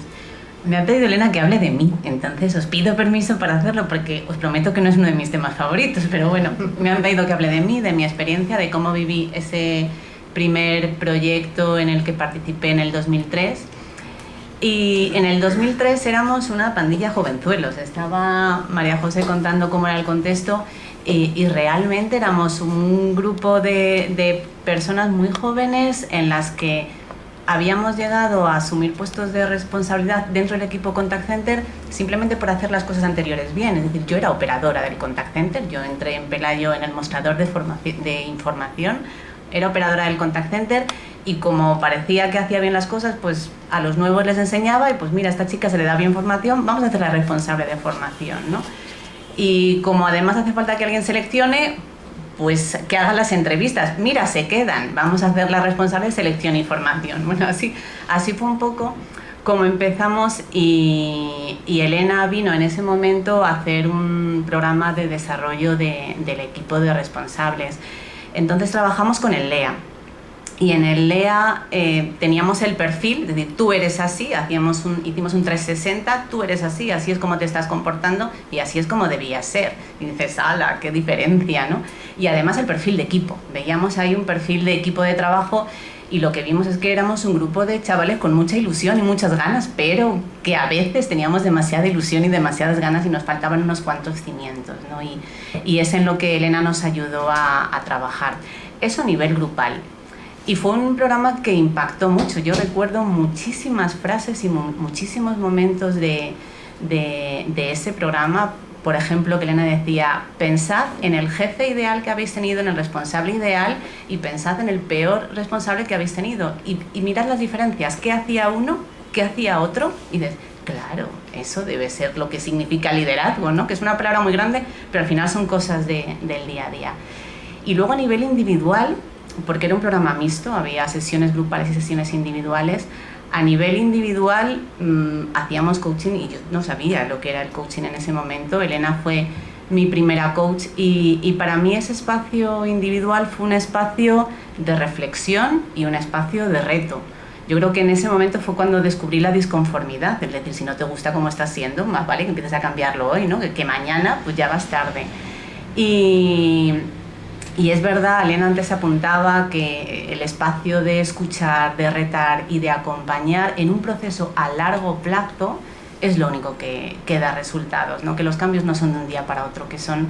Me ha pedido Elena que hable de mí, entonces os pido permiso para hacerlo, porque os prometo que no es uno de mis temas favoritos, pero bueno, me han pedido que hable de mí, de mi experiencia, de cómo viví ese primer proyecto en el que participé en el 2003. Y en el 2003 éramos una pandilla jovenzuelos. Estaba María José contando cómo era el contexto, y realmente éramos un grupo de personas muy jóvenes en las que habíamos llegado a asumir puestos de responsabilidad dentro del equipo Contact Center simplemente por hacer las cosas anteriores bien. Es decir, yo era operadora del Contact Center, yo entré en Pelayo en el mostrador de información, era operadora del Contact Center, y como parecía que hacía bien las cosas, pues a los nuevos les enseñaba, y pues mira, a esta chica se le da bien formación, vamos a hacerla responsable de formación, ¿no? Y como además hace falta que alguien seleccione, pues que hagan las entrevistas. Mira, se quedan, vamos a hacer la responsable de selección e información. Bueno, así fue un poco como empezamos y Elena vino en ese momento a hacer un programa de desarrollo del equipo de responsables. Entonces trabajamos con el LEA. Y en el LEA teníamos el perfil, es decir, tú eres así, hicimos un 360, tú eres así es como te estás comportando y así es como debías ser. Y dices, ¡hala, qué diferencia!, ¿no? Y además el perfil de equipo, veíamos ahí un perfil de equipo de trabajo y lo que vimos es que éramos un grupo de chavales con mucha ilusión y muchas ganas, pero que a veces teníamos demasiada ilusión y demasiadas ganas y nos faltaban unos cuantos cimientos, ¿no? Y es en lo que Elena nos ayudó a trabajar. Eso a nivel grupal. Y fue un programa que impactó mucho. Yo recuerdo muchísimas frases y muchísimos momentos de ese programa. Por ejemplo, que Elena decía, pensad en el jefe ideal que habéis tenido, en el responsable ideal, y pensad en el peor responsable que habéis tenido. Y mirad las diferencias. ¿Qué hacía uno? ¿Qué hacía otro? Y dices, claro, eso debe ser lo que significa liderazgo, ¿no? Que es una palabra muy grande, pero al final son cosas del día a día. Y luego a nivel individual, porque era un programa mixto, había sesiones grupales y sesiones individuales. A nivel individual hacíamos coaching y yo no sabía lo que era el coaching en ese momento. Elena fue mi primera coach y para mí ese espacio individual fue un espacio de reflexión y un espacio de reto. Yo creo que en ese momento fue cuando descubrí la disconformidad, es decir, si no te gusta cómo estás siendo, más vale que empieces a cambiarlo hoy, ¿no? Que mañana pues ya vas tarde. Y es verdad, Elena antes apuntaba que el espacio de escuchar, de retar y de acompañar en un proceso a largo plazo es lo único que da resultados, ¿no? Que los cambios no son de un día para otro, que son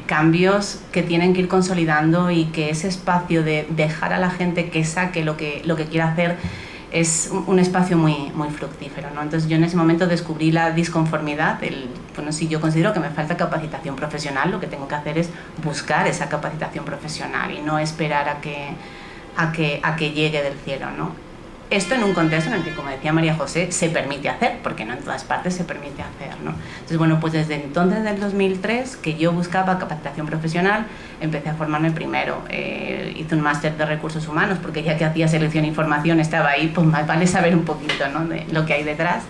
cambios que tienen que ir consolidando y que ese espacio de dejar a la gente que saque lo que quiera hacer es un espacio muy fructífero, ¿no? Entonces yo en ese momento descubrí la disconformidad, bueno, si yo considero que me falta capacitación profesional, lo que tengo que hacer es buscar esa capacitación profesional y no esperar a que llegue del cielo, ¿no? Esto en un contexto en el que, como decía María José, se permite hacer, porque no en todas partes se permite hacer, ¿no? Entonces, bueno, pues desde entonces, del 2003, que yo buscaba capacitación profesional, empecé a formarme primero. Hice un máster de recursos humanos, porque ya que hacía selección e información, estaba ahí, pues más vale saber un poquito, ¿no?, de lo que hay detrás.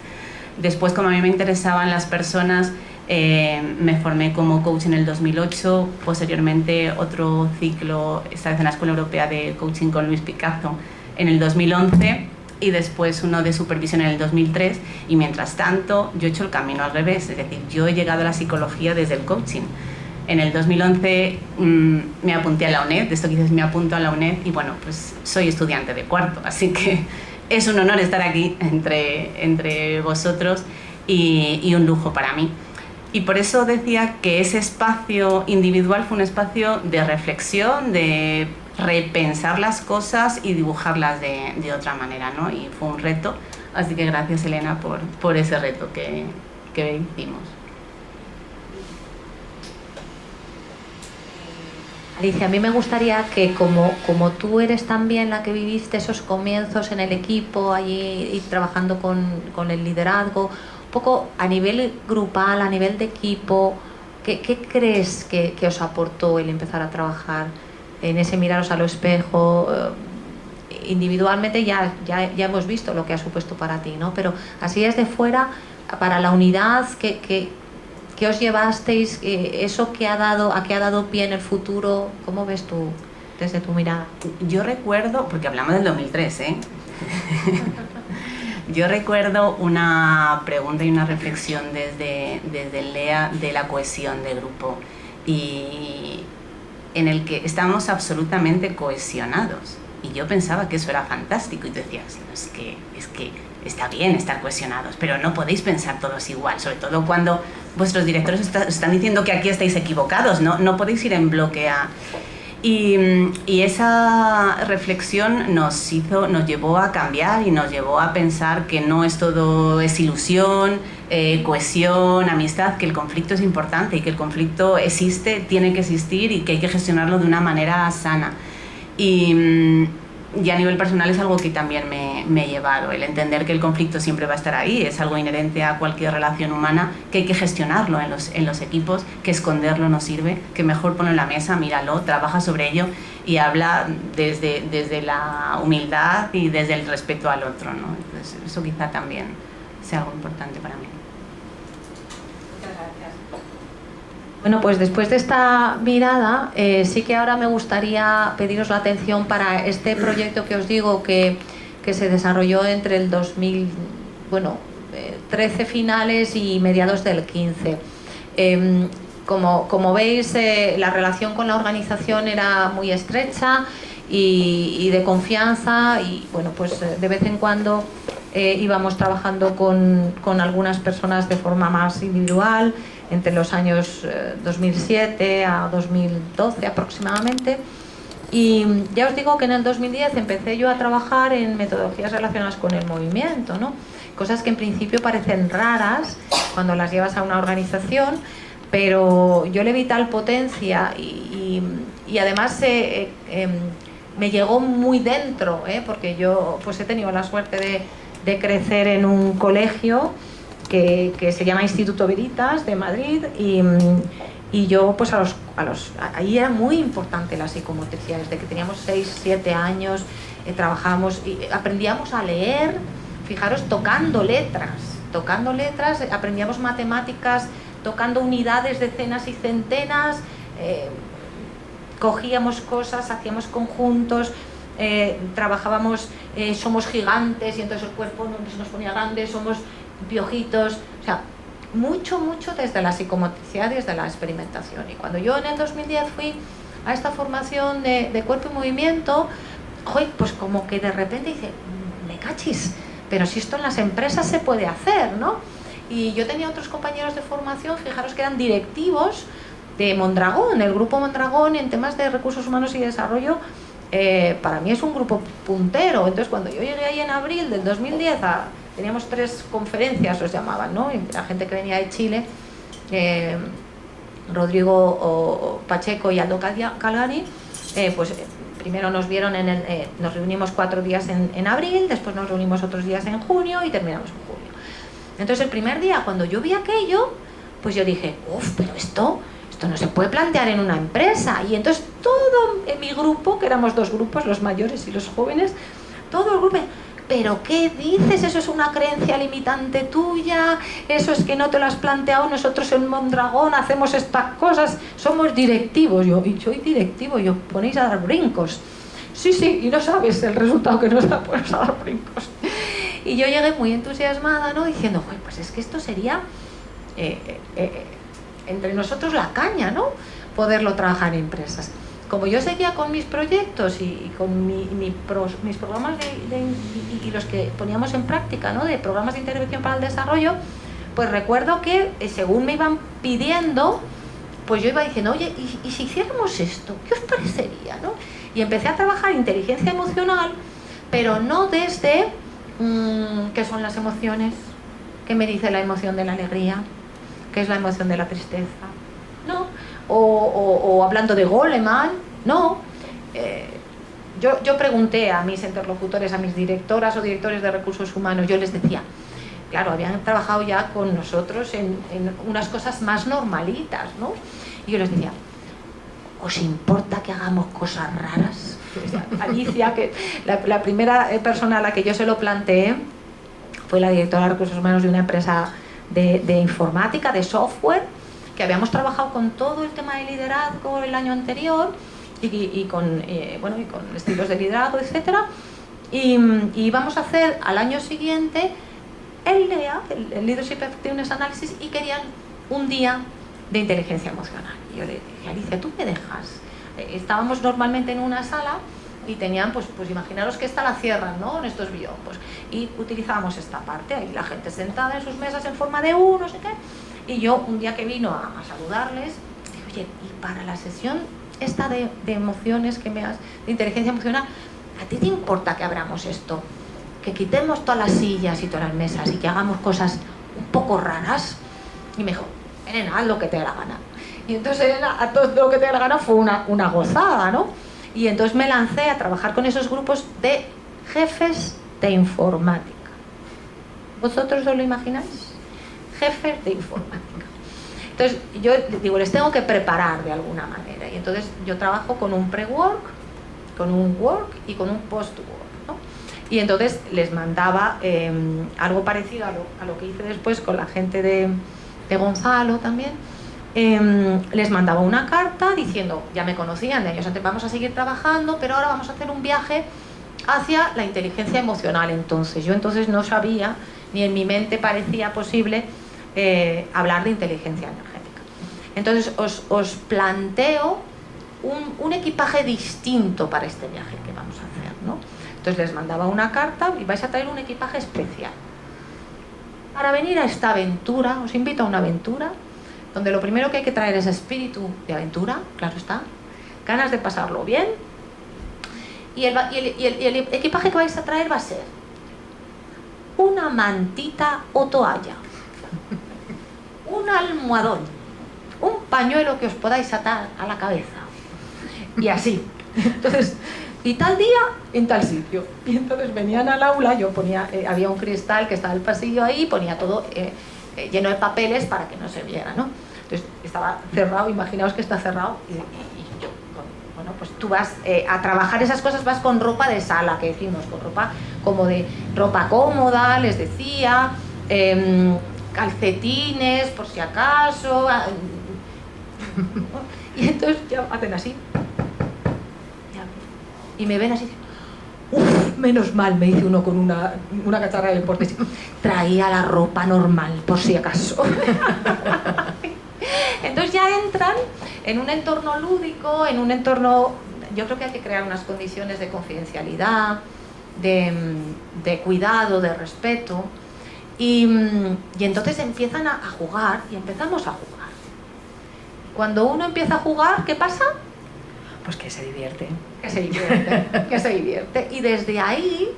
Después, como a mí me interesaban las personas, me formé como coach en el 2008, posteriormente otro ciclo, esta vez en la Escuela Europea de Coaching con Luis Picazo, en el 2011 y después uno de supervisión en el 2003 y mientras tanto yo he hecho el camino al revés, es decir, yo he llegado a la psicología desde el coaching. En el 2011 me apunté a la UNED, de esto que dices, me apunto a la UNED y bueno, pues soy estudiante de cuarto, así que es un honor estar aquí entre vosotros y un lujo para mí. Y por eso decía que ese espacio individual fue un espacio de reflexión, de repensar las cosas y dibujarlas de otra manera, ¿no? Y fue un reto, así que gracias, Elena, por ese reto que hicimos. Alicia, a mí me gustaría que como tú eres también la que viviste esos comienzos en el equipo, allí y trabajando con el liderazgo, un poco a nivel grupal, a nivel de equipo, ¿qué crees que os aportó el empezar a trabajar en ese miraros al espejo? Individualmente ya hemos visto lo que ha supuesto para ti, ¿no? Pero así desde fuera, para la unidad, ¿qué os llevasteis? ¿Eso a qué ha dado pie en el futuro? ¿Cómo ves tú desde tu mirada? Yo recuerdo, porque hablamos del 2003, ¿eh? Yo recuerdo una pregunta y una reflexión desde el LEA de la cohesión de grupo y en el que estábamos absolutamente cohesionados y yo pensaba que eso era fantástico y tú decías, no, es que está bien estar cohesionados, pero no podéis pensar todos igual, sobre todo cuando vuestros directores están diciendo que aquí estáis equivocados, no podéis ir en bloque a... Y esa reflexión nos llevó a cambiar y nos llevó a pensar que no es todo es ilusión, cohesión, amistad, que el conflicto es importante y que el conflicto existe, tiene que existir y que hay que gestionarlo de una manera sana. Y y a nivel personal es algo que también me he llevado, el entender que el conflicto siempre va a estar ahí, es algo inherente a cualquier relación humana, que hay que gestionarlo en los equipos, que esconderlo no sirve, que mejor ponlo en la mesa, míralo, trabaja sobre ello y habla desde la humildad y desde el respeto al otro, ¿no? Entonces, eso quizá también sea algo importante para mí. Muchas gracias. Bueno, pues después de esta mirada, sí que ahora me gustaría pediros la atención para este proyecto que os digo que se desarrolló entre el 13 finales y mediados del 15. Como veis, la relación con la organización era muy estrecha y de confianza, y bueno, pues de vez en cuando íbamos trabajando con algunas personas de forma más individual, entre los años 2007 a 2012 aproximadamente. Y ya os digo que en el 2010 empecé yo a trabajar en metodologías relacionadas con el movimiento, ¿no? Cosas que en principio parecen raras cuando las llevas a una organización, pero yo le vi tal potencia y además me llegó muy dentro, porque yo pues he tenido la suerte de crecer en un colegio que se llama Instituto Veritas de Madrid, y yo pues ahí era muy importante la psicomotricidad. Desde que teníamos 6, 7 años trabajábamos y aprendíamos a leer, fijaros, tocando letras, aprendíamos matemáticas tocando unidades, decenas y centenas, cogíamos cosas, hacíamos conjuntos, trabajábamos, somos gigantes y entonces el cuerpo nos ponía grande, somos piojitos, o sea, mucho desde la psicomotricidad y desde la experimentación. Y cuando yo en el 2010 fui a esta formación de cuerpo y movimiento, pues como que de repente dice, me cachis, pero si esto en las empresas se puede hacer, ¿no? Y yo tenía otros compañeros de formación, fijaros que eran directivos de Mondragón, el grupo Mondragón en temas de recursos humanos y desarrollo. Para mí es un grupo puntero. Entonces cuando yo llegué ahí en abril del 2010 teníamos 3 conferencias, os llamaban, ¿no? La gente que venía de Chile, Rodrigo Pacheco y Aldo Calgani, pues primero nos vieron nos reunimos 4 días en abril, después nos reunimos otros días en junio y terminamos en julio. Entonces el primer día cuando yo vi aquello, pues yo dije, pero esto no se puede plantear en una empresa. Y entonces todo mi grupo, que éramos 2 grupos, los mayores y los jóvenes, todo el grupo, ¿pero qué dices? Eso es una creencia limitante tuya, eso es que no te lo has planteado, nosotros en Mondragón hacemos estas cosas, somos directivos. Y soy directivo, yo ponéis a dar brincos. Sí, y no sabes el resultado que nos da, pues a dar brincos. Y yo llegué muy entusiasmada, ¿no? Diciendo, pues es que esto sería entre nosotros la caña, ¿no? Poderlo trabajar en empresas. Como yo seguía con mis proyectos y con mis programas y los que poníamos en práctica, ¿no? De programas de intervención para el desarrollo, pues recuerdo que según me iban pidiendo, pues yo iba diciendo, oye, ¿y si hiciéramos esto? ¿Qué os parecería, no? Y empecé a trabajar inteligencia emocional, pero no desde qué son las emociones, qué me dice la emoción de la alegría, qué es la emoción de la tristeza, no, o hablando de Goleman, no. Yo pregunté a mis interlocutores, a mis directoras o directores de recursos humanos, yo les decía, claro, habían trabajado ya con nosotros en unas cosas más normalitas, ¿no? Y yo les decía, ¿os importa que hagamos cosas raras? Alicia, que la primera persona a la que yo se lo planteé fue la directora de recursos humanos de una empresa de informática, de software, que habíamos trabajado con todo el tema de liderazgo el año anterior y con estilos de liderazgo, etcétera, y íbamos a hacer al año siguiente el LEA, el Leadership Effectiveness Analysis, y querían un día de inteligencia emocional. Y yo le dije, Alicia, ¿tú me dejas? Estábamos normalmente en una sala y tenían, pues imaginaros que esta la cierran, ¿no? En estos biombos, y utilizábamos esta parte, ahí la gente sentada en sus mesas en forma de U, no sé qué, y yo un día que vino a saludarles, dije, oye, y para la sesión esta de emociones de inteligencia emocional, ¿a ti te importa que abramos esto? Que quitemos todas las sillas y todas las mesas y que hagamos cosas un poco raras. Y me dijo, Elena, haz lo que te dé la gana. Y entonces a todo lo que te dé la gana fue una gozada, ¿no? Y entonces me lancé a trabajar con esos grupos de jefes de informática. ¿Vosotros os lo imagináis? Jefes de informática. Entonces yo digo, les tengo que preparar de alguna manera. Y entonces yo trabajo con un pre-work, con un work y con un post-work, ¿no? Y entonces les mandaba algo parecido a lo que hice después con la gente de Gonzalo también. Les mandaba una carta diciendo, ya me conocían de años antes, vamos a seguir trabajando, pero ahora vamos a hacer un viaje hacia la inteligencia emocional. Entonces yo no sabía, ni en mi mente parecía posible hablar de inteligencia energética. Entonces os planteo un equipaje distinto para este viaje que vamos a hacer, ¿no? Entonces les mandaba una carta y vais a traer un equipaje especial. Para venir a esta aventura, os invito a una aventura donde lo primero que hay que traer es espíritu de aventura, claro está, ganas de pasarlo bien, y el equipaje que vais a traer va a ser una mantita o toalla, un almohadón, un pañuelo que os podáis atar a la cabeza, y así. Entonces, y tal día en tal sitio. Y entonces venían al aula, yo ponía, había un cristal que estaba en el pasillo ahí, ponía todo lleno de papeles para que no se viera, ¿no? Entonces estaba cerrado, imaginaos que está cerrado, y yo, bueno, pues tú vas a trabajar esas cosas, vas con ropa de sala, que decimos, con ropa como de ropa cómoda, les decía, calcetines, por si acaso, y entonces ya hacen así, y me ven así, uff, menos mal, me dice uno con una cacharra de deporte, traía la ropa normal, por si acaso. Entonces ya entran en un entorno lúdico, en un entorno, yo creo que hay que crear unas condiciones de confidencialidad, de cuidado, de respeto, y entonces empiezan a jugar, y empezamos a jugar. Cuando uno empieza a jugar, ¿qué pasa? Pues que se divierte. Que se divierte, que se divierte. Y desde ahí,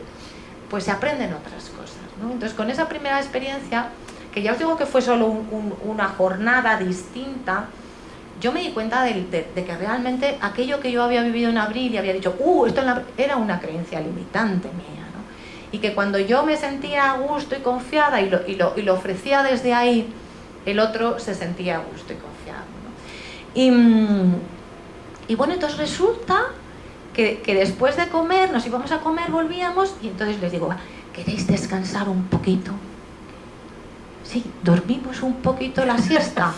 pues se aprenden otras cosas, ¿no? Entonces, con esa primera experiencia, que ya os digo que fue solo una jornada distinta, yo me di cuenta de que realmente aquello que yo había vivido en abril y había dicho, esto era una creencia limitante mía, ¿no? Y que cuando yo me sentía a gusto y confiada y lo ofrecía desde ahí, el otro se sentía a gusto y confiado, ¿no? Y bueno, entonces resulta que después de comer, nos íbamos a comer, volvíamos, y entonces les digo, ¿queréis descansar un poquito? Sí, dormimos un poquito la siesta.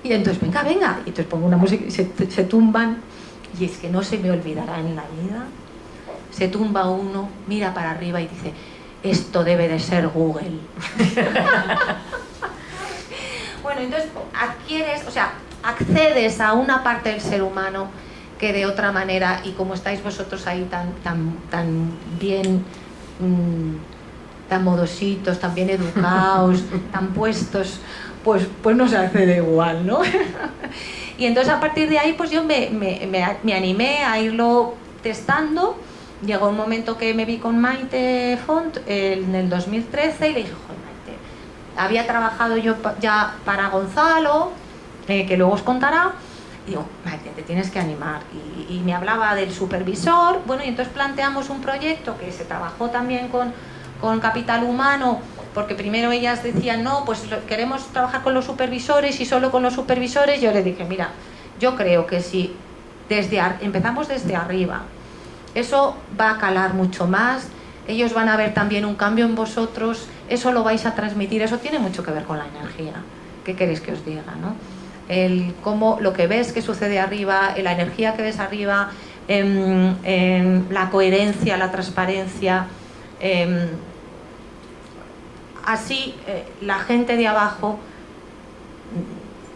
Y entonces, venga, y entonces pongo una música y se tumban, y es que no se me olvidará en la vida. Se tumba uno, mira para arriba y dice, esto debe de ser Google. Bueno, entonces accedes a una parte del ser humano que de otra manera, y como estáis vosotros ahí tan bien, tan modositos, tan bien educados, tan puestos, pues no se accede igual, ¿no? Y entonces a partir de ahí pues yo me animé a irlo testando. Llegó un momento que me vi con Maite Font en el 2013 y le dije, joder, Maite, había trabajado yo ya para Gonzalo, que luego os contará, y digo, Maite, te tienes que animar. Y me hablaba del supervisor, bueno, y entonces planteamos un proyecto que se trabajó también con Capital Humano, porque primero ellas decían, no, pues queremos trabajar con los supervisores y solo con los supervisores. Yo le dije, mira, yo creo que si empezamos desde arriba, eso va a calar mucho más, ellos van a ver también un cambio en vosotros, eso lo vais a transmitir, eso tiene mucho que ver con la energía. ¿Qué queréis que os diga, no? Cómo lo que ves que sucede arriba, la energía que ves arriba, la coherencia, la transparencia, así la gente de abajo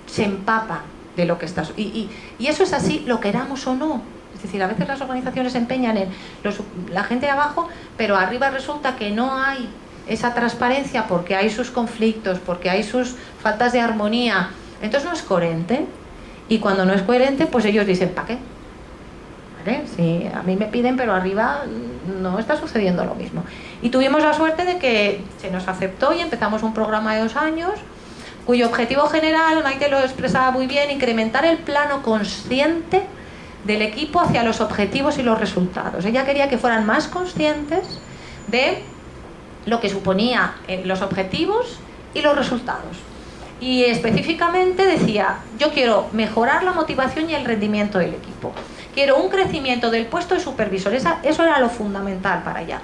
se empapa de lo que estás. Y eso es así, lo queramos o no. Es decir, a veces las organizaciones se empeñan en la gente de abajo, pero arriba resulta que no hay esa transparencia porque hay sus conflictos, porque hay sus faltas de armonía. Entonces no es coherente. Y cuando no es coherente, pues ellos dicen, ¿para qué? ¿Vale? Sí, a mí me piden, pero arriba no está sucediendo lo mismo. Y tuvimos la suerte de que se nos aceptó y empezamos un programa de 2 años, cuyo objetivo general, Maite lo expresaba muy bien, incrementar el plano consciente del equipo hacia los objetivos y los resultados. Ella quería que fueran más conscientes de lo que suponía los objetivos y los resultados. Y específicamente decía, yo quiero mejorar la motivación y el rendimiento del equipo. Quiero un crecimiento del puesto de supervisor. Eso era lo fundamental para ella.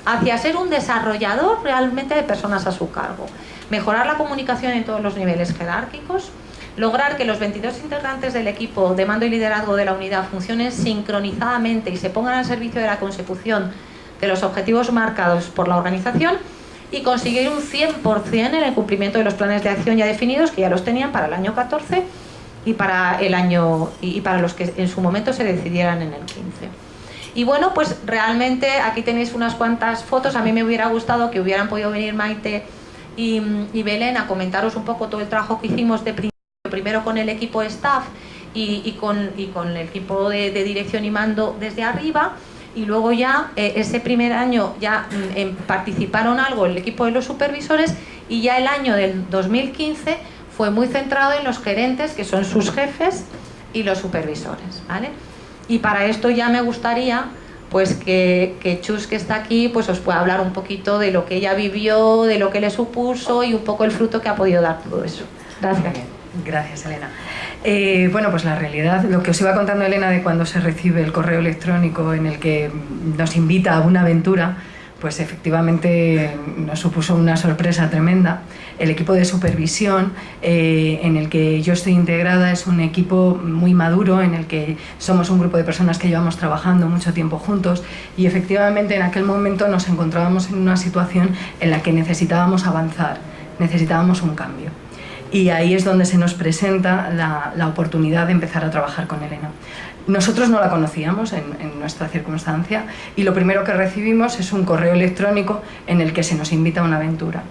Hacia ser un desarrollador realmente de personas a su cargo. Mejorar la comunicación en todos los niveles jerárquicos. Lograr que los 22 integrantes del equipo de mando y liderazgo de la unidad funcionen sincronizadamente y se pongan al servicio de la consecución de los objetivos marcados por la organización, y conseguir un 100% en el cumplimiento de los planes de acción ya definidos, que ya los tenían para el año 14 y para el año y para los que en su momento se decidieran en el 15. Y bueno, pues realmente aquí tenéis unas cuantas fotos. A mí me hubiera gustado que hubieran podido venir Maite y Belén a comentaros un poco todo el trabajo que hicimos de primero con el equipo de staff y con el equipo de dirección y mando desde arriba. Y luego ya ese primer año ya participaron algo el equipo de los supervisores, y ya el año del 2015 fue muy centrado en los gerentes, que son sus jefes, y los supervisores, ¿vale? Y para esto ya me gustaría pues que Chus, que está aquí, pues os pueda hablar un poquito de lo que ella vivió, de lo que le supuso y un poco el fruto que ha podido dar todo eso. Gracias. Gracias, Elena. Bueno, pues la realidad, lo que os iba contando Elena de cuando se recibe el correo electrónico en el que nos invita a una aventura, pues efectivamente nos supuso una sorpresa tremenda. El equipo de supervisión en el que yo estoy integrada es un equipo muy maduro, en el que somos un grupo de personas que llevamos trabajando mucho tiempo juntos, y efectivamente en aquel momento nos encontrábamos en una situación en la que necesitábamos avanzar, necesitábamos un cambio. Y ahí es donde se nos presenta la oportunidad de empezar a trabajar con Elena. Nosotros no la conocíamos en nuestra circunstancia, y lo primero que recibimos es un correo electrónico en el que se nos invita a una aventura.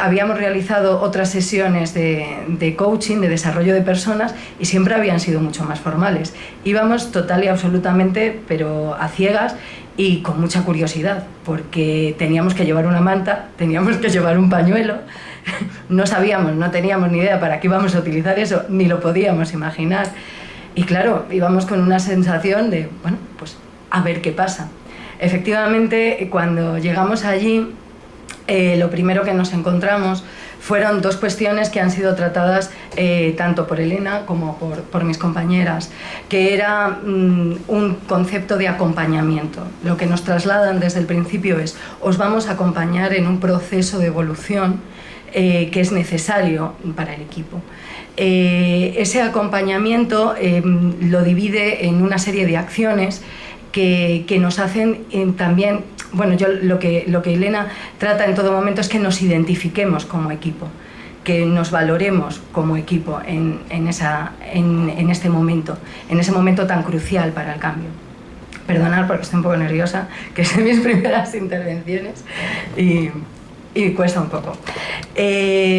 Habíamos realizado otras sesiones de coaching, de desarrollo de personas, y siempre habían sido mucho más formales. Íbamos total y absolutamente, pero a ciegas y con mucha curiosidad, porque teníamos que llevar una manta, teníamos que llevar un pañuelo. No sabíamos, no teníamos ni idea para qué íbamos a utilizar eso, ni lo podíamos imaginar. Y claro, íbamos con una sensación de, bueno, pues a ver qué pasa. Efectivamente, cuando llegamos allí, lo primero que nos encontramos fueron dos cuestiones que han sido tratadas tanto por Elena como por mis compañeras, que era un concepto de acompañamiento. Lo que nos trasladan desde el principio es: os vamos a acompañar en un proceso de evolución que es necesario para el equipo. Ese acompañamiento lo divide en una serie de acciones que nos hacen también, bueno, yo lo que Elena trata en todo momento es que nos identifiquemos como equipo, que nos valoremos como equipo en este momento, en ese momento tan crucial para el cambio. Perdonad porque estoy un poco nerviosa, que son mis primeras intervenciones y cuesta un poco.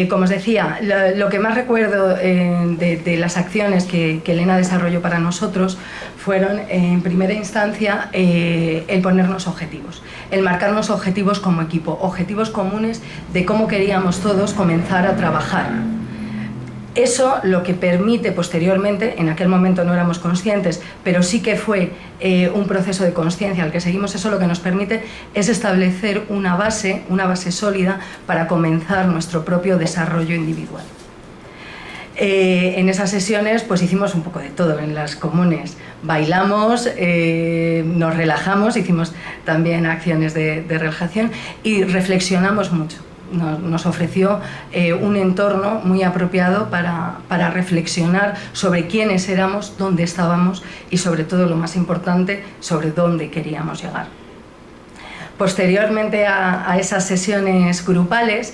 Como os decía, lo que más recuerdo de las acciones que Elena desarrolló para nosotros fueron, en primera instancia, el ponernos objetivos, el marcarnos objetivos como equipo, objetivos comunes de cómo queríamos todos comenzar a trabajar. Eso lo que permite posteriormente, en aquel momento no éramos conscientes, pero sí que fue un proceso de conciencia al que seguimos, eso lo que nos permite es establecer una base sólida para comenzar nuestro propio desarrollo individual. En esas sesiones pues hicimos un poco de todo, en las comunes bailamos, nos relajamos, hicimos también acciones de relajación y reflexionamos mucho. Nos ofreció un entorno muy apropiado para reflexionar sobre quiénes éramos, dónde estábamos y, sobre todo, lo más importante, sobre dónde queríamos llegar. Posteriormente a esas sesiones grupales,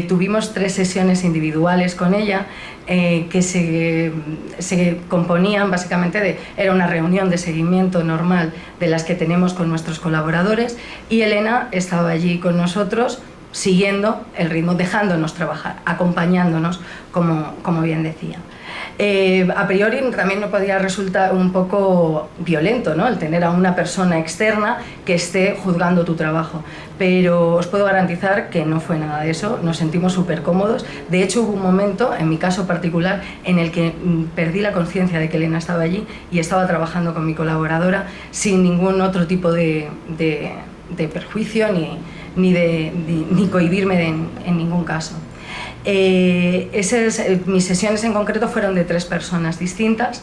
tuvimos 3 sesiones individuales con ella que se componían básicamente era una reunión de seguimiento normal de las que tenemos con nuestros colaboradores, y Elena estaba allí con nosotros siguiendo el ritmo, dejándonos trabajar, acompañándonos, como bien decía. A priori también no podía resultar un poco violento, ¿no?, el tener a una persona externa que esté juzgando tu trabajo, pero os puedo garantizar que no fue nada de eso, nos sentimos súper cómodos. De hecho, hubo un momento, en mi caso particular, en el que perdí la conciencia de que Elena estaba allí y estaba trabajando con mi colaboradora sin ningún otro tipo de perjuicio ni cohibirme en ningún caso. Mis sesiones en concreto fueron de 3 personas distintas.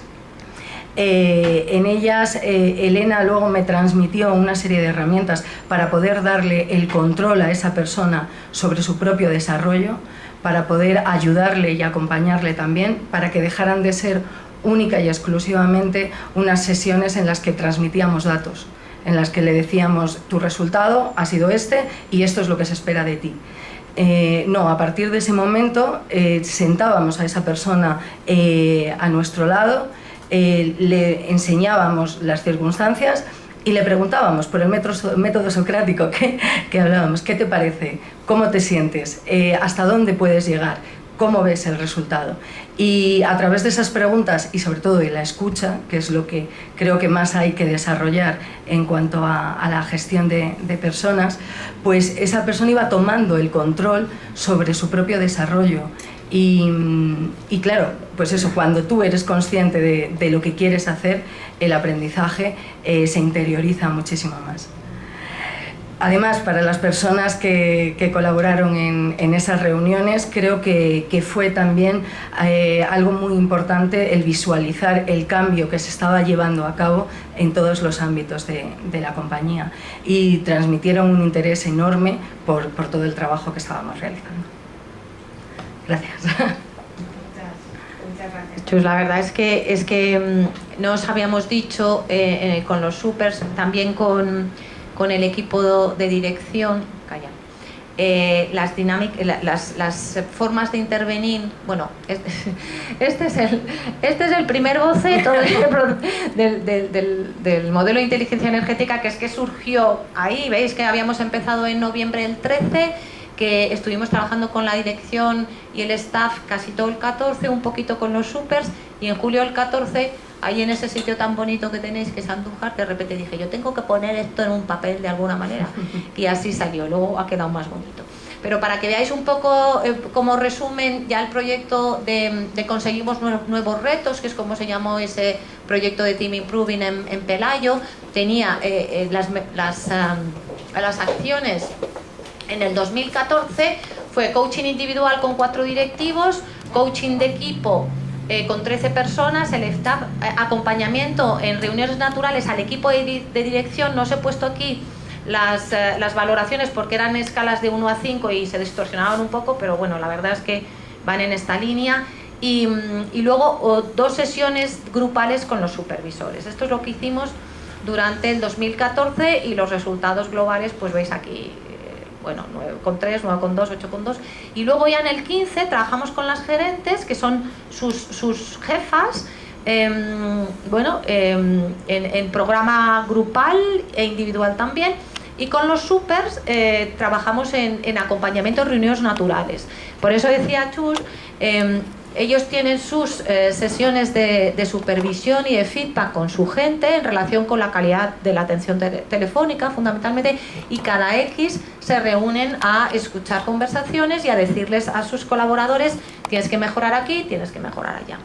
En ellas Elena luego me transmitió una serie de herramientas para poder darle el control a esa persona sobre su propio desarrollo, para poder ayudarle y acompañarle también, para que dejaran de ser única y exclusivamente unas sesiones en las que transmitíamos datos, en las que le decíamos: tu resultado ha sido este y esto es lo que se espera de ti. No, a partir de ese momento sentábamos a esa persona a nuestro lado, le enseñábamos las circunstancias y le preguntábamos por el método socrático que hablábamos: ¿qué te parece? ¿Cómo te sientes? ¿Hasta dónde puedes llegar? ¿Cómo ves el resultado? Y a través de esas preguntas y sobre todo de la escucha, que es lo que creo que más hay que desarrollar en cuanto a la gestión de personas, pues esa persona iba tomando el control sobre su propio desarrollo. Y claro, pues eso, cuando tú eres consciente de lo que quieres hacer, el aprendizaje se interioriza muchísimo más. Además, para las personas que colaboraron en esas reuniones, creo que fue también algo muy importante el visualizar el cambio que se estaba llevando a cabo en todos los ámbitos de la compañía, y transmitieron un interés enorme por todo el trabajo que estábamos realizando. Gracias. Muchas gracias, Chus. La verdad es que nos habíamos dicho con los supers, también con el equipo de dirección, las formas de intervenir. Bueno, este es el primer boceto del modelo de inteligencia energética, que surgió ahí. Veis que habíamos empezado en noviembre del 13, que estuvimos trabajando con la dirección y el staff casi todo el 14, un poquito con los supers, y en julio del 14, ahí en ese sitio tan bonito que tenéis, que es Andújar, de repente dije: yo tengo que poner esto en un papel de alguna manera, y así salió. Luego ha quedado más bonito. Pero para que veáis un poco como resumen ya el proyecto de Conseguimos Nuevos Retos, que es como se llamó ese proyecto de Team Improving en Pelayo, tenía las acciones. En el 2014 fue coaching individual con 4 directivos, coaching de equipo con 13 personas, el staff, acompañamiento en reuniones naturales al equipo de dirección. No os he puesto aquí las valoraciones porque eran escalas de 1 a 5 y se distorsionaban un poco, pero bueno, la verdad es que van en esta línea. Y luego 2 sesiones grupales con los supervisores. Esto es lo que hicimos durante el 2014, y los resultados globales pues veis aquí. Bueno, 9,3, 9,2, 8,2. Y luego ya en el 15 trabajamos con las gerentes, que son sus jefas, en programa grupal e individual también. Y con los supers trabajamos en acompañamiento de reuniones naturales. Por eso decía Chus, ellos tienen sus sesiones de supervisión y de feedback con su gente en relación con la calidad de la atención telefónica, fundamentalmente, y cada X se reúnen a escuchar conversaciones y a decirles a sus colaboradores: tienes que mejorar aquí, tienes que mejorar allá.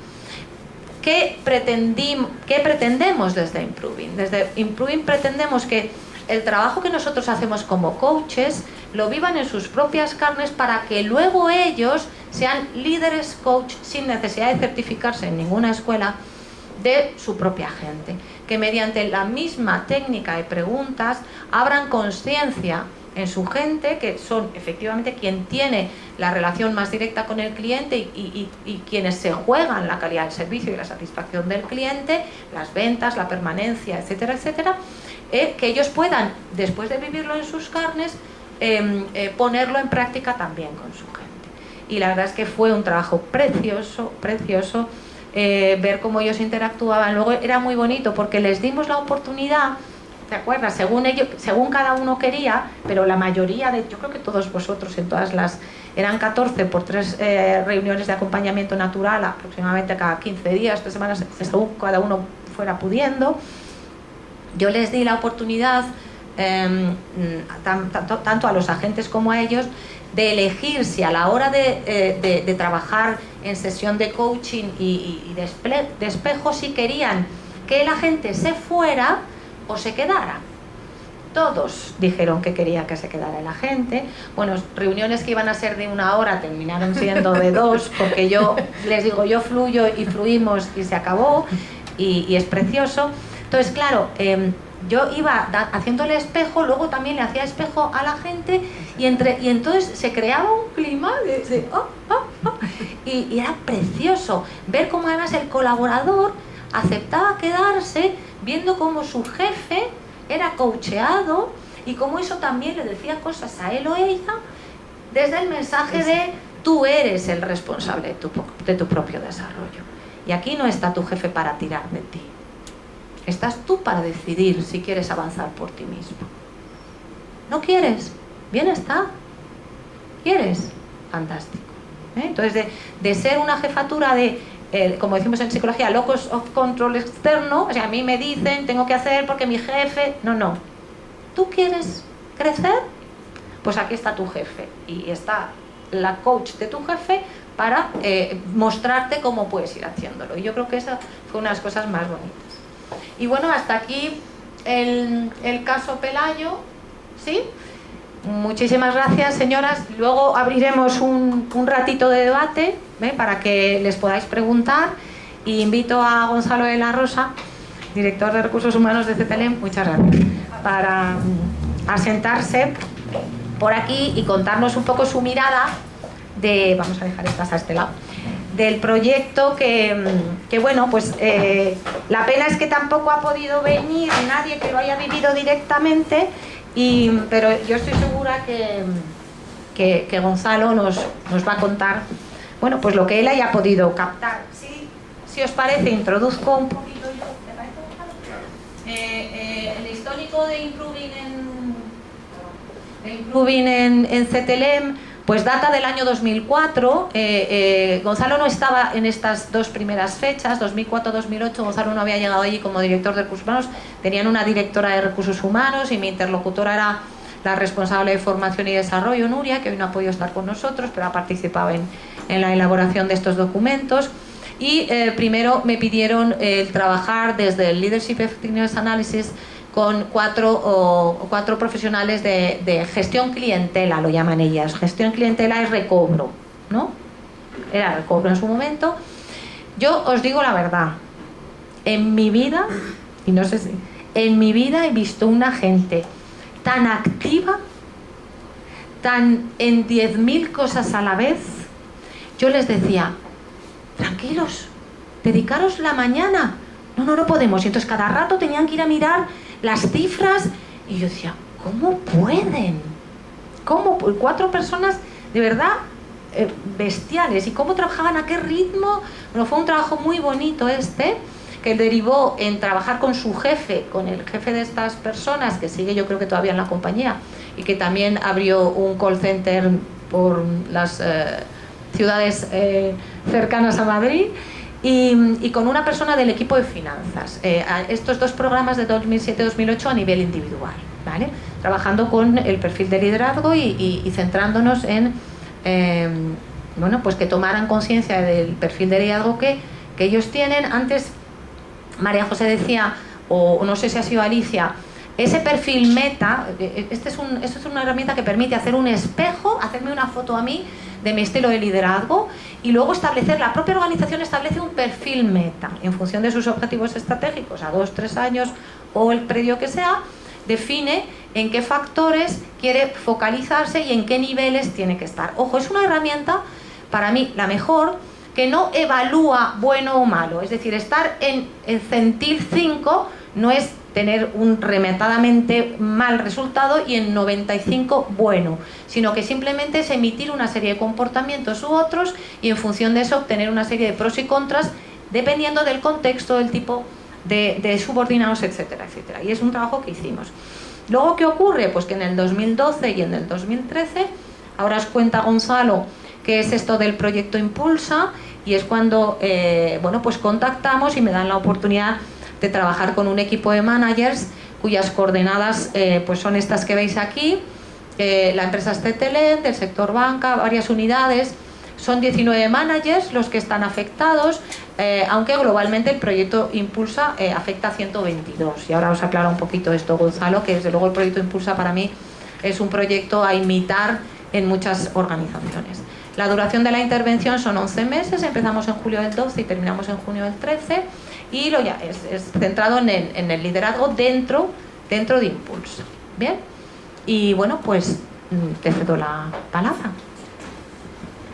¿Qué pretendemos desde Improving? Desde Improving pretendemos que el trabajo que nosotros hacemos como coaches lo vivan en sus propias carnes, para que luego ellos sean líderes coach sin necesidad de certificarse en ninguna escuela, de su propia gente, que mediante la misma técnica de preguntas abran conciencia en su gente, que son efectivamente quien tiene la relación más directa con el cliente y quienes se juegan la calidad del servicio y la satisfacción del cliente, las ventas, la permanencia, etcétera, etcétera, que ellos puedan, después de vivirlo en sus carnes, ponerlo en práctica también con su gente. Y la verdad es que fue un trabajo precioso, precioso, ver cómo ellos interactuaban. Luego era muy bonito porque les dimos la oportunidad ¿te acuerdas? Según cada uno quería, pero la mayoría yo creo que todos vosotros en todas las, eran 14 por 3 reuniones de acompañamiento natural, aproximadamente cada 15 días, 3 semanas, según cada uno fuera pudiendo. Yo les di la oportunidad, tanto a los agentes como a ellos, de elegir si a la hora de trabajar en sesión de coaching y de espejo, si querían que el agente se fuera o se quedara. Todos dijeron que quería que se quedara el agente. Bueno, reuniones que iban a ser de 1 hora terminaron siendo de 2, porque yo les digo, yo fluyo y fluimos y se acabó, y es precioso. Entonces, claro, yo iba haciéndole espejo, luego también le hacía espejo a la gente, y entonces se creaba un clima de y era precioso ver cómo además el colaborador aceptaba quedarse viendo cómo su jefe era coacheado y cómo eso también le decía cosas a él o ella desde el mensaje de tú eres el responsable de tu propio desarrollo, y aquí no está tu jefe para tirar de ti. Estás tú para decidir si quieres avanzar por ti mismo. ¿No quieres? Bien está. ¿Quieres? Fantástico. Entonces, de ser una jefatura de, como decimos en psicología, locus of control externo, o sea, a mí me dicen, tengo que hacer porque mi jefe... No. ¿Tú quieres crecer? Pues aquí está tu jefe. Y está la coach de tu jefe para mostrarte cómo puedes ir haciéndolo. Y yo creo que esa fue una de las cosas más bonitas. Y bueno, hasta aquí el caso Pelayo, ¿sí? Muchísimas gracias, señoras. Luego abriremos un ratito de debate, para que les podáis preguntar, y invito a Gonzalo de la Rosa, director de Recursos Humanos de CTLM, muchas gracias, para asentarse por aquí y contarnos un poco su mirada vamos a dejar estas a este lado, del proyecto que bueno, pues la pena es que tampoco ha podido venir nadie que lo haya vivido directamente, pero yo estoy segura que Gonzalo nos va a contar, bueno, pues lo que él haya podido captar. Si os parece, introduzco un poquito yo, ¿te parece, Gonzalo? El histórico de Improving en CTLM, pues data del año 2004. Gonzalo no estaba en estas 2 primeras fechas, 2004-2008. Gonzalo no había llegado allí como director de recursos humanos. Tenían una directora de recursos humanos y mi interlocutora era la responsable de formación y desarrollo, Nuria, que hoy no ha podido estar con nosotros, pero ha participado en la elaboración de estos documentos. Y primero me pidieron trabajar desde el Leadership Effectiveness Analysis con 4 profesionales de gestión clientela, lo llaman ellas. Gestión clientela es recobro, ¿no? Era recobro en su momento. Yo os digo la verdad, en mi vida, y no sé si, en mi vida he visto una gente tan activa, tan en 10.000 cosas a la vez. Yo les decía, tranquilos, dedicaros la mañana. No podemos. Y entonces cada rato tenían que ir a mirar las cifras y yo decía, ¿cómo pueden? ¿Cómo? 4 personas de verdad bestiales. ¿Y cómo trabajaban? ¿A qué ritmo? Bueno, fue un trabajo muy bonito que derivó en trabajar con su jefe, con el jefe de estas personas, que sigue yo creo que todavía en la compañía, y que también abrió un call center por las ciudades cercanas a Madrid. Y con una persona del equipo de finanzas, estos 2 programas de 2007-2008 a nivel individual, ¿vale? Trabajando con el perfil de liderazgo y centrándonos en bueno, pues que tomaran conciencia del perfil de liderazgo que ellos tienen. Antes María José decía, o no sé si ha sido Alicia, ese perfil meta, esto es una herramienta que permite hacer un espejo, hacerme una foto a mí de mi estilo de liderazgo, y luego la propia organización establece un perfil meta en función de sus objetivos estratégicos a 2-3 años o el periodo que sea, define en qué factores quiere focalizarse y en qué niveles tiene que estar. Ojo, es una herramienta, para mí, la mejor, que no evalúa bueno o malo. Es decir, estar en centil 5 no es tener un rematadamente mal resultado y en 95 bueno, sino que simplemente es emitir una serie de comportamientos u otros y en función de eso obtener una serie de pros y contras dependiendo del contexto, del tipo de subordinados, etcétera, etcétera. Y es un trabajo que hicimos. Luego, ¿qué ocurre? Pues que en el 2012 y en el 2013, ahora os cuenta Gonzalo qué es esto del proyecto Impulsa, y es cuando bueno, pues contactamos y me dan la oportunidad de trabajar con un equipo de managers cuyas coordenadas pues son estas que veis aquí. La empresa es CTLM, del sector banca, varias unidades. Son 19 managers los que están afectados, aunque globalmente el proyecto Impulsa afecta a 122. Y ahora os aclaro un poquito esto, Gonzalo, que desde luego el proyecto Impulsa para mí es un proyecto a imitar en muchas organizaciones. La duración de la intervención son 11 meses, empezamos en julio del 12 y terminamos en junio del 13, y es centrado en el liderazgo dentro de Impulsa. ¿Bien? Y bueno, pues te cedo la palabra.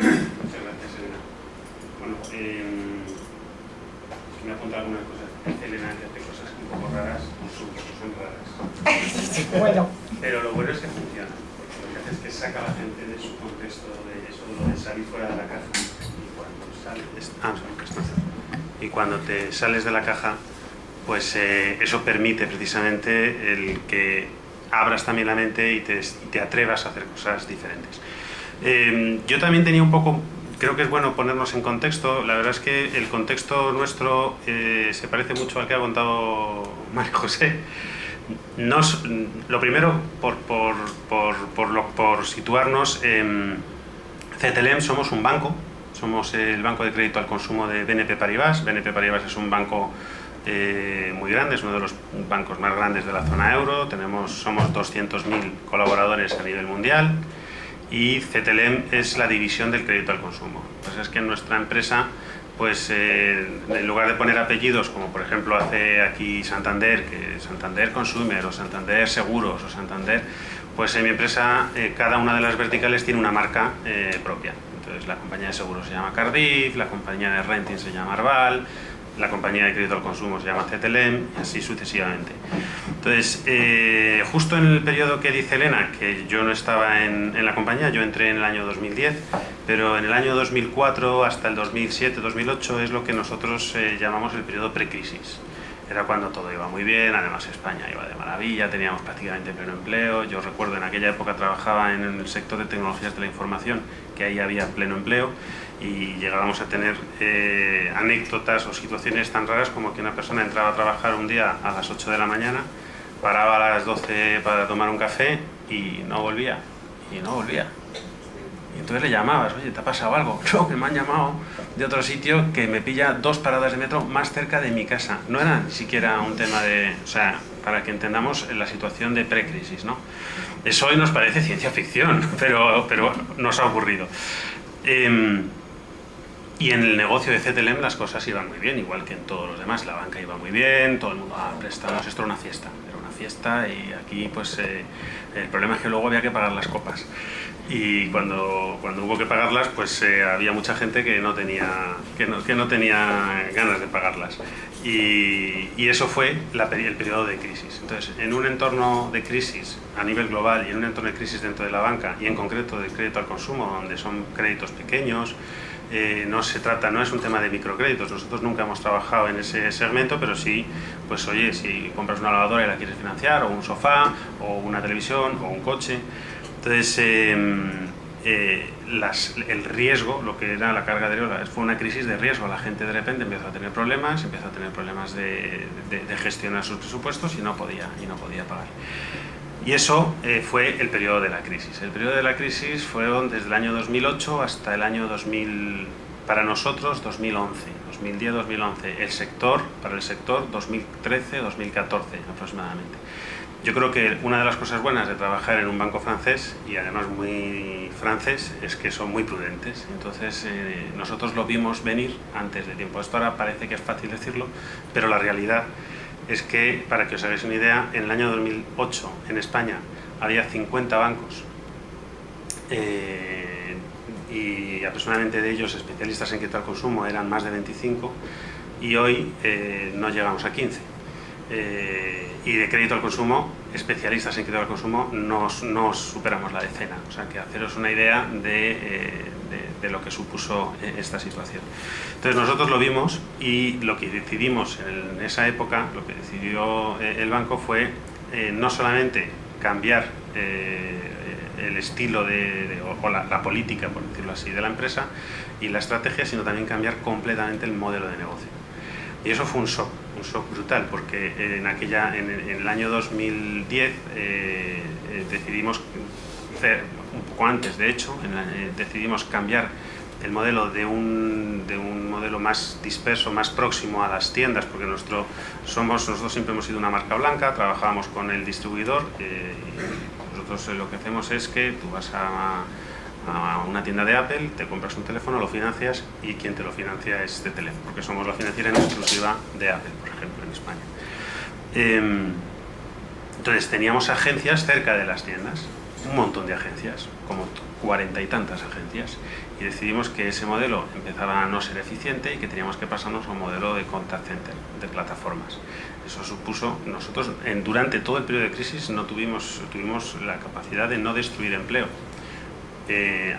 Muchas gracias, Elena. Bueno, me ha apuntado algunas cosas. Elena hace cosas un poco raras, son raras. Bueno. Pero lo bueno es que funciona. Lo que hace es que saca a la gente de su contexto, de eso, de salir fuera de la caja. Y cuando te sales de la caja, pues eso permite precisamente el que abras también la mente y te atrevas a hacer cosas diferentes. Yo también tenía un poco, creo que es bueno ponernos en contexto. La verdad es que el contexto nuestro se parece mucho al que ha contado María José. Lo primero, por situarnos, CTLM somos un banco, somos el banco de crédito al consumo de BNP Paribas. BNP Paribas es un banco muy grande, es uno de los bancos más grandes de la zona euro. Somos 200.000 colaboradores a nivel mundial, y CTLM es la división del crédito al consumo. Pues es que en nuestra empresa, pues en lugar de poner apellidos como por ejemplo hace aquí Santander, que Santander Consumer o Santander Seguros o Santander, pues en mi empresa cada una de las verticales tiene una marca propia. Entonces la compañía de seguros se llama Cardif, la compañía de renting se llama Arval, la compañía de crédito al consumo se llama CTLM, y así sucesivamente. Entonces, justo en el periodo que dice Elena, que yo no estaba en la compañía, yo entré en el año 2010, pero en el año 2004 hasta el 2007-2008 es lo que nosotros llamamos el periodo precrisis. Era cuando todo iba muy bien, además España iba de maravilla, teníamos prácticamente pleno empleo. Yo recuerdo en aquella época trabajaba en el sector de tecnologías de la información, que ahí había pleno empleo, y llegábamos a tener anécdotas o situaciones tan raras como que una persona entraba a trabajar un día a las 8 de la mañana, paraba a las 12 para tomar un café y no volvía, y entonces le llamabas: oye, ¿te ha pasado algo? No, que me han llamado de otro sitio que me pilla 2 paradas de metro más cerca de mi casa. No era ni siquiera un tema de... O sea, para que entendamos la situación de precrisis, ¿no? Eso hoy nos parece ciencia ficción, pero nos ha ocurrido. Y en el negocio de CTLM las cosas iban muy bien, igual que en todos los demás. La banca iba muy bien, todo el mundo, préstamos, esto era una fiesta. Era una fiesta, y aquí pues el problema es que luego había que pagar las copas. Y cuando hubo que pagarlas, pues había mucha gente que no tenía ganas de pagarlas. Y eso fue el periodo de crisis. Entonces, en un entorno de crisis a nivel global y en un entorno de crisis dentro de la banca, y en concreto del crédito al consumo, donde son créditos pequeños, no es un tema de microcréditos. Nosotros nunca hemos trabajado en ese segmento, pero sí, pues oye, si compras una lavadora y la quieres financiar, o un sofá, o una televisión, o un coche. Entonces, el riesgo, lo que era la carga de riesgo, fue una crisis de riesgo. La gente de repente empezó a tener problemas de gestionar sus presupuestos y no podía pagar. Y eso fue el periodo de la crisis. El periodo de la crisis fue desde el año 2008 hasta el año 2000, para nosotros 2011, 2010-2011. Para el sector 2013-2014 aproximadamente. Yo creo que una de las cosas buenas de trabajar en un banco francés, y además muy francés, es que son muy prudentes. Entonces nosotros lo vimos venir antes de tiempo. Esto ahora parece que es fácil decirlo, pero la realidad es que, para que os hagáis una idea, en el año 2008 en España había 50 bancos y aproximadamente de ellos especialistas en crédito al consumo eran más de 25, y hoy no llegamos a 15. Y de crédito al consumo, especialistas en crédito al consumo, no superamos la decena. O sea, que haceros una idea de de lo que supuso esta situación. Entonces nosotros lo vimos y lo que decidimos en esa época, lo que decidió el banco fue no solamente cambiar el estilo o la política, por decirlo así, de la empresa y la estrategia, sino también cambiar completamente el modelo de negocio. Y eso fue un shock brutal, porque en el año 2010 decidimos, un poco antes de hecho, decidimos cambiar el modelo de un modelo más disperso, más próximo a las tiendas, porque nosotros siempre hemos sido una marca blanca, trabajábamos con el distribuidor, y nosotros lo que hacemos es que tú vas a una tienda de Apple, te compras un teléfono, lo financias y quien te lo financia es Cetelem, porque somos la financiera en exclusiva de Apple, por ejemplo, en España. Entonces teníamos agencias cerca de las tiendas, un montón de agencias, como 40 y tantas agencias, y decidimos que ese modelo empezaba a no ser eficiente y que teníamos que pasarnos a un modelo de contact center, de plataformas. Eso supuso, nosotros durante todo el periodo de crisis tuvimos la capacidad de no destruir empleo.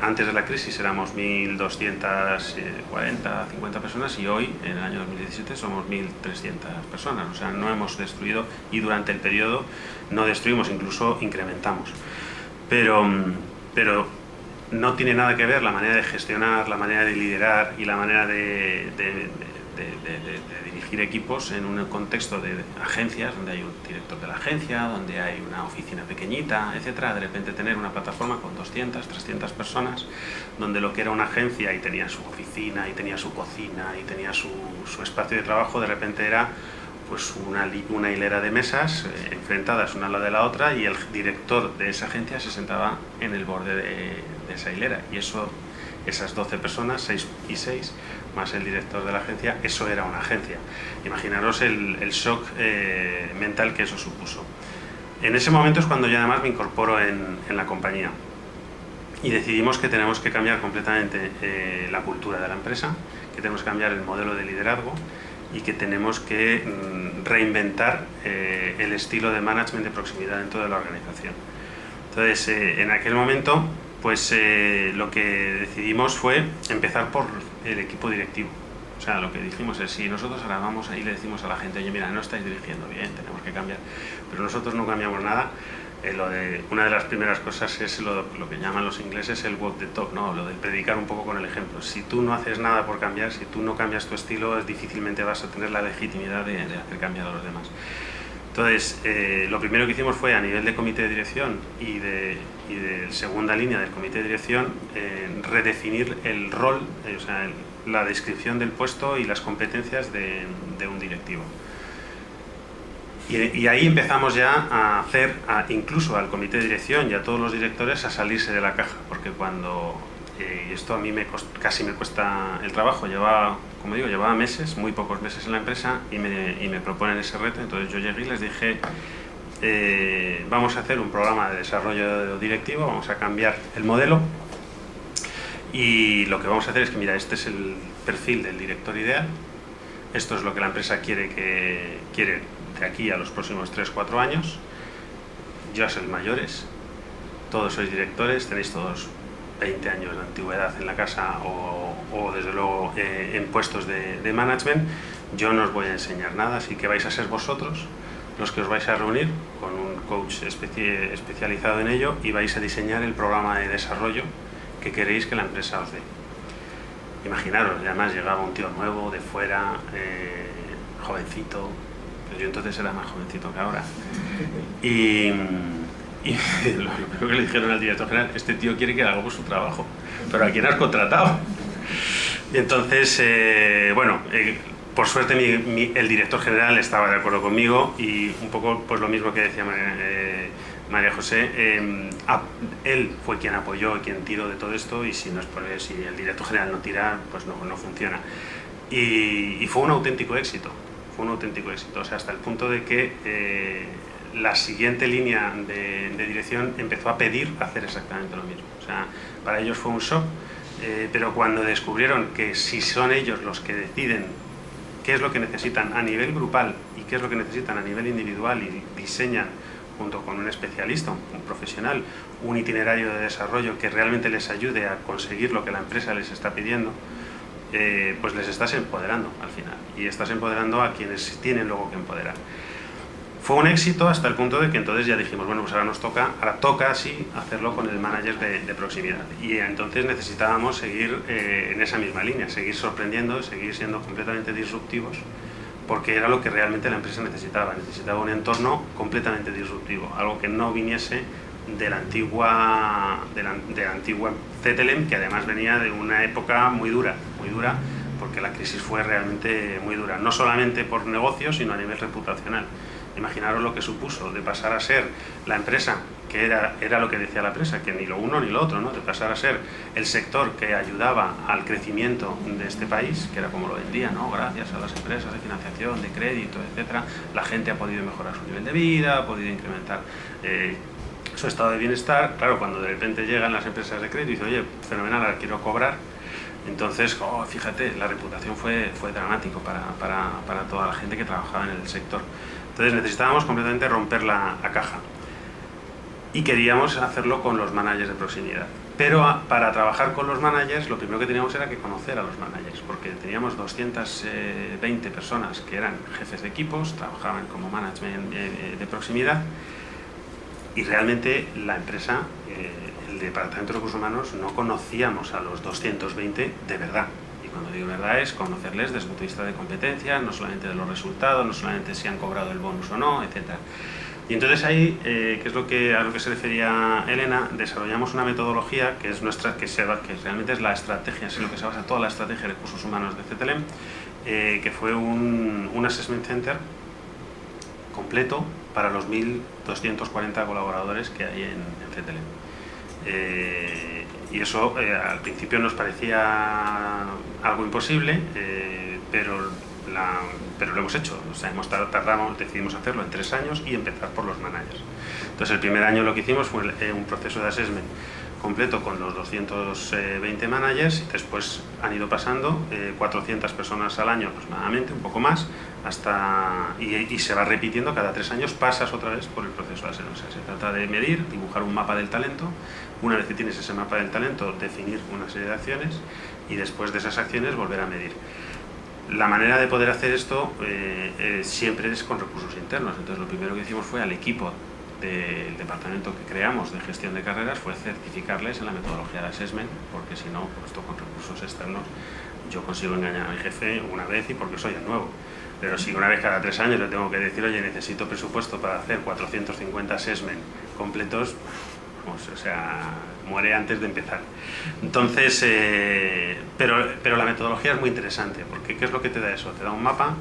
Antes de la crisis éramos 1.240, 50 personas y hoy, en el año 2017, somos 1.300 personas. O sea, no hemos destruido y durante el periodo no destruimos, incluso incrementamos. Pero no tiene nada que ver la manera de gestionar, la manera de liderar y la manera de dirigir equipos en un contexto de agencias donde hay un director de la agencia, donde hay una oficina pequeñita, etcétera. De repente tener una plataforma con 200, 300 personas, donde lo que era una agencia y tenía su oficina y tenía su cocina y tenía su espacio de trabajo, de repente era pues una hilera de mesas enfrentadas una a la de la otra, y el director de esa agencia se sentaba en el borde de esa hilera, y esas 12 personas, 6 y 6, más el director de la agencia, eso era una agencia. Imaginaros el shock mental que eso supuso. En ese momento es cuando yo además me incorporo en la compañía y decidimos que tenemos que cambiar completamente la cultura de la empresa, que tenemos que cambiar el modelo de liderazgo y que tenemos que reinventar el estilo de management de proximidad dentro de la organización. Entonces, en aquel momento, pues lo que decidimos fue empezar por el equipo directivo. O sea, lo que dijimos es, si nosotros ahora vamos ahí y le decimos a la gente, oye, mira, no estáis dirigiendo bien, tenemos que cambiar, pero nosotros no cambiamos nada. Una de las primeras cosas es lo que llaman los ingleses el walk the talk, ¿no? Lo de predicar un poco con el ejemplo. Si tú no haces nada por cambiar, si tú no cambias tu estilo, difícilmente vas a tener la legitimidad de hacer cambiar a los demás. Entonces, lo primero que hicimos fue, a nivel de comité de dirección y de segunda línea del comité de dirección, redefinir el rol, o sea, la descripción del puesto y las competencias de un directivo. Y ahí empezamos ya a hacer, incluso al comité de dirección y a todos los directores, a salirse de la caja, porque cuando, y esto a mí casi me cuesta el trabajo, llevaba meses, muy pocos meses en la empresa, y me proponen ese reto. Entonces yo llegué y les dije, vamos a hacer un programa de desarrollo directivo, vamos a cambiar el modelo, y lo que vamos a hacer es que, mira, este es el perfil del director ideal, esto es lo que la empresa quiere de aquí a los próximos 3-4 años, ya sois mayores, todos sois directores, tenéis todos 20 años de antigüedad en la casa o desde luego en puestos de management. Yo no os voy a enseñar nada, así que vais a ser vosotros los que os vais a reunir con un coach especializado en ello y vais a diseñar el programa de desarrollo que queréis que la empresa os dé. Imaginaros, además llegaba un tío nuevo de fuera, jovencito, pues yo entonces era más jovencito que ahora, y lo primero que le dijeron al director general, este tío quiere que hagamos su trabajo, pero ¿a quién has contratado? Y entonces, por suerte el director general estaba de acuerdo conmigo, y un poco pues lo mismo que decía María José, él fue quien apoyó y quien tiró de todo esto, y si el director general no tira, pues no funciona. Y fue un auténtico éxito, o sea, hasta el punto de que la siguiente línea de dirección empezó a pedir hacer exactamente lo mismo. O sea, para ellos fue un shock, pero cuando descubrieron que si son ellos los que deciden qué es lo que necesitan a nivel grupal y qué es lo que necesitan a nivel individual y diseñan junto con un especialista, un profesional, un itinerario de desarrollo que realmente les ayude a conseguir lo que la empresa les está pidiendo, pues les estás empoderando al final, y estás empoderando a quienes tienen luego que empoderar. Fue un éxito hasta el punto de que entonces ya dijimos, bueno, pues ahora toca sí hacerlo con el manager de proximidad, y entonces necesitábamos seguir en esa misma línea, seguir sorprendiendo, seguir siendo completamente disruptivos, porque era lo que realmente la empresa necesitaba un entorno completamente disruptivo, algo que no viniese de la antigua CTLM, que además venía de una época muy dura, porque la crisis fue realmente muy dura, no solamente por negocios, sino a nivel reputacional. Imaginaros lo que supuso de pasar a ser la empresa, que era lo que decía la prensa, que ni lo uno ni lo otro, ¿no? De pasar a ser el sector que ayudaba al crecimiento de este país, que era como lo vendía, ¿no? Gracias a las empresas de financiación, de crédito, etcétera, la gente ha podido mejorar su nivel de vida, ha podido incrementar su estado de bienestar. Claro, cuando de repente llegan las empresas de crédito y dicen, oye, fenomenal, ahora quiero cobrar, entonces, fíjate, la reputación fue dramático para toda la gente que trabajaba en el sector. Entonces necesitábamos completamente romper la caja, y queríamos hacerlo con los managers de proximidad. Pero para trabajar con los managers, lo primero que teníamos era que conocer a los managers, porque teníamos 220 personas que eran jefes de equipos, trabajaban como management de proximidad, y realmente la empresa, el departamento de recursos humanos, no conocíamos a los 220 de verdad. Cuando digo verdad es conocerles desde el punto de vista de competencias, no solamente de los resultados, no solamente si han cobrado el bonus o no, etc. Y entonces ahí, que es a lo que se refería Elena, desarrollamos una metodología que es que realmente es la estrategia, es en lo que se basa toda la estrategia de recursos humanos de CTLM, que fue un assessment center completo para los 1.240 colaboradores que hay en CTLM. Y eso al principio nos parecía algo imposible, pero lo hemos hecho. O sea, decidimos hacerlo en 3 años y empezar por los managers. Entonces el primer año lo que hicimos fue un proceso de assessment completo con los 220 managers, y después han ido pasando 400 personas al año aproximadamente, un poco más, y se va repitiendo cada 3 años, pasas otra vez por el proceso de assessment. O sea, se trata de medir, dibujar un mapa del talento. Una vez que tienes ese mapa del talento, definir una serie de acciones, y después de esas acciones volver a medir. La manera de poder hacer esto siempre es con recursos internos. Entonces lo primero que hicimos fue al equipo del departamento que creamos de gestión de carreras, fue certificarles en la metodología de assessment, porque si no, pues esto con recursos externos, yo consigo engañar a mi jefe una vez y porque soy el nuevo. Pero si una vez cada 3 años le tengo que decir, oye, necesito presupuesto para hacer 450 assessment completos, pues, o sea, muere antes de empezar. Entonces, pero la metodología es muy interesante, porque ¿qué es lo que te da eso? Te da un mapa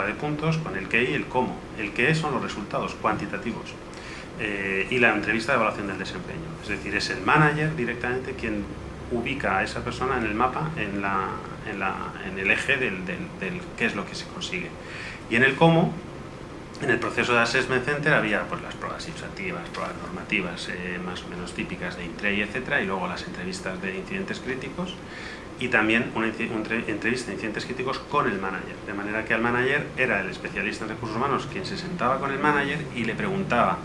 de puntos con el qué y el cómo. El qué son los resultados cuantitativos, y la entrevista de evaluación del desempeño. Es decir, es el manager directamente quien ubica a esa persona en el mapa, en el eje del qué es lo que se consigue. Y en el cómo, en el proceso de Assessment Center había pues las pruebas ilustrativas, pruebas normativas más o menos típicas de Intrei, etcétera, y luego las entrevistas de incidentes críticos, y también una entrevista de incidentes críticos con el manager, de manera que el manager era el especialista en recursos humanos quien se sentaba con el manager y le preguntaba,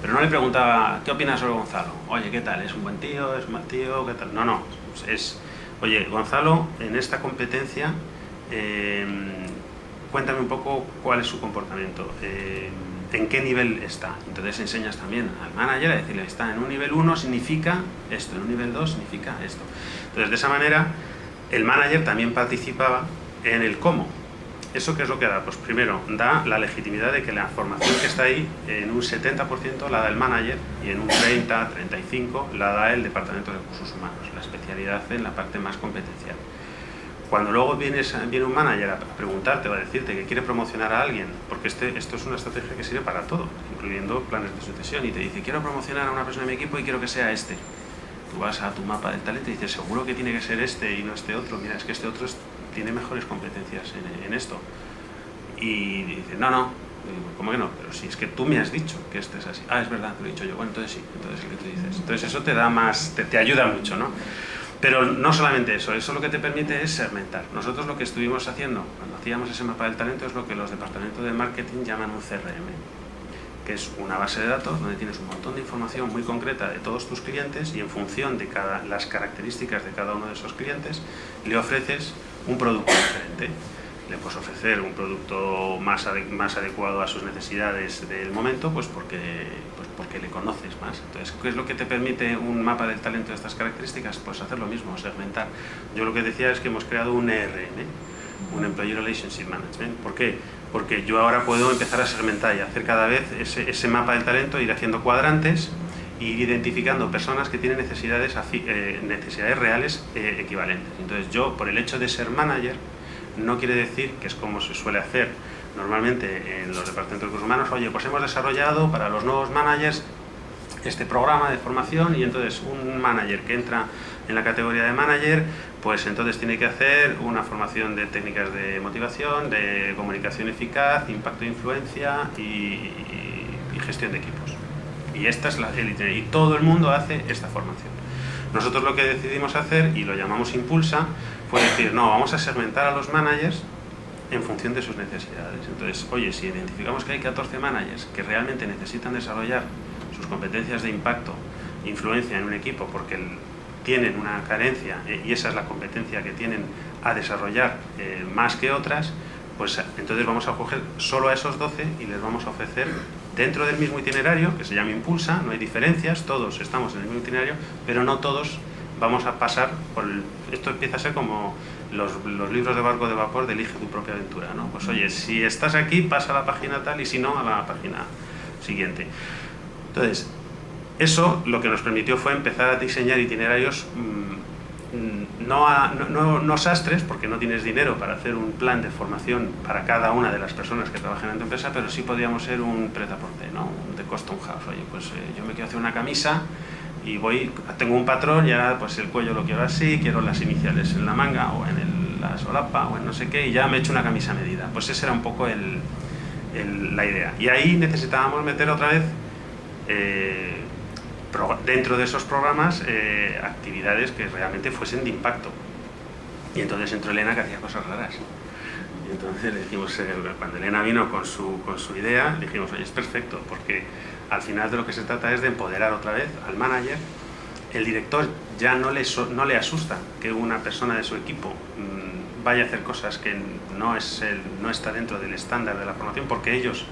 pero no le preguntaba, ¿qué opinas sobre Gonzalo? Oye, ¿qué tal? ¿Es un buen tío? ¿Es un mal tío? ¿Qué tal? No, es, oye, Gonzalo, en esta competencia, cuéntame un poco cuál es su comportamiento, en qué nivel está. Entonces enseñas también al manager a decirle, está en un nivel 1 significa esto, en un nivel 2 significa esto. Entonces de esa manera el manager también participaba en el cómo. ¿Eso qué es lo que da? Pues primero da la legitimidad de que la formación que está ahí en un 70% la da el manager y en un 30-35% la da el departamento de recursos humanos, la especialidad en la parte más competencial. Cuando luego viene un manager a preguntarte o a decirte que quiere promocionar a alguien, porque esto es una estrategia que sirve para todo, incluyendo planes de sucesión, y te dice, quiero promocionar a una persona de mi equipo y quiero que sea este. Tú vas a tu mapa del talento y dices, seguro que tiene que ser este y no este otro. Mira, es que este otro tiene mejores competencias en esto. Y dices, no, ¿cómo que no? Pero si es que tú me has dicho que este es así. Ah, es verdad, te lo he dicho yo. Bueno, entonces sí, entonces el que tú dices. Entonces eso te da más, te ayuda mucho, ¿no? Pero no solamente eso lo que te permite es segmentar. Nosotros lo que estuvimos haciendo cuando hacíamos ese mapa del talento es lo que los departamentos de marketing llaman un CRM. que es una base de datos donde tienes un montón de información muy concreta de todos tus clientes y en función de las características de cada uno de esos clientes le ofreces un producto diferente. Le puedes ofrecer un producto más adecuado a sus necesidades del momento, pues porque le conoces más. Entonces, ¿qué es lo que te permite un mapa del talento de estas características? Pues hacer lo mismo, segmentar. Yo lo que decía es que hemos creado un ERM, un Employee Relationship Management. ¿Por qué? Porque yo ahora puedo empezar a segmentar y hacer cada vez ese mapa del talento, ir haciendo cuadrantes e ir identificando personas que tienen necesidades reales equivalentes. Entonces, yo, por el hecho de ser manager, no quiere decir, que es como se suele hacer normalmente en los departamentos de recursos humanos, oye, pues hemos desarrollado para los nuevos managers este programa de formación y entonces un manager que entra en la categoría de manager, pues entonces tiene que hacer una formación de técnicas de motivación, de comunicación eficaz, impacto de influencia y gestión de equipos. Y esta es el itinerario, y todo el mundo hace esta formación. Nosotros lo que decidimos hacer, y lo llamamos Impulsa, fue decir, no, vamos a segmentar a los managers en función de sus necesidades. Entonces, oye, si identificamos que hay 14 managers que realmente necesitan desarrollar sus competencias de impacto, influencia en un equipo, porque tienen una carencia y esa es la competencia que tienen a desarrollar más que otras, pues entonces vamos a coger solo a esos 12 y les vamos a ofrecer dentro del mismo itinerario, que se llama Impulsa, no hay diferencias, todos estamos en el mismo itinerario, pero no todos vamos a pasar por esto empieza a ser como los libros de barco de vapor de Elige tu propia aventura, ¿no? Pues oye, si estás aquí, pasa a la página tal y si no, a la página siguiente. Entonces, eso lo que nos permitió fue empezar a diseñar itinerarios no sastres, porque no tienes dinero para hacer un plan de formación para cada una de las personas que trabajan en tu empresa, pero sí podríamos ser un prêt-à-porter, ¿no? Un de custom house. Oye, pues yo me quiero hacer una camisa y tengo un patrón, ya pues el cuello lo quiero así, quiero las iniciales en la manga o en la solapa o en no sé qué, y ya me he hecho una camisa a medida. Pues esa era un poco la idea. Y ahí necesitábamos meter otra vez dentro de esos programas actividades que realmente fuesen de impacto. Y entonces entró Elena, que hacía cosas raras. Y entonces le dijimos, cuando Elena vino con su idea, le dijimos, oye, es perfecto, porque al final de lo que se trata es de empoderar otra vez al manager. El director ya no le asusta que una persona de su equipo vaya a hacer cosas que no está dentro del estándar de la formación, porque ellos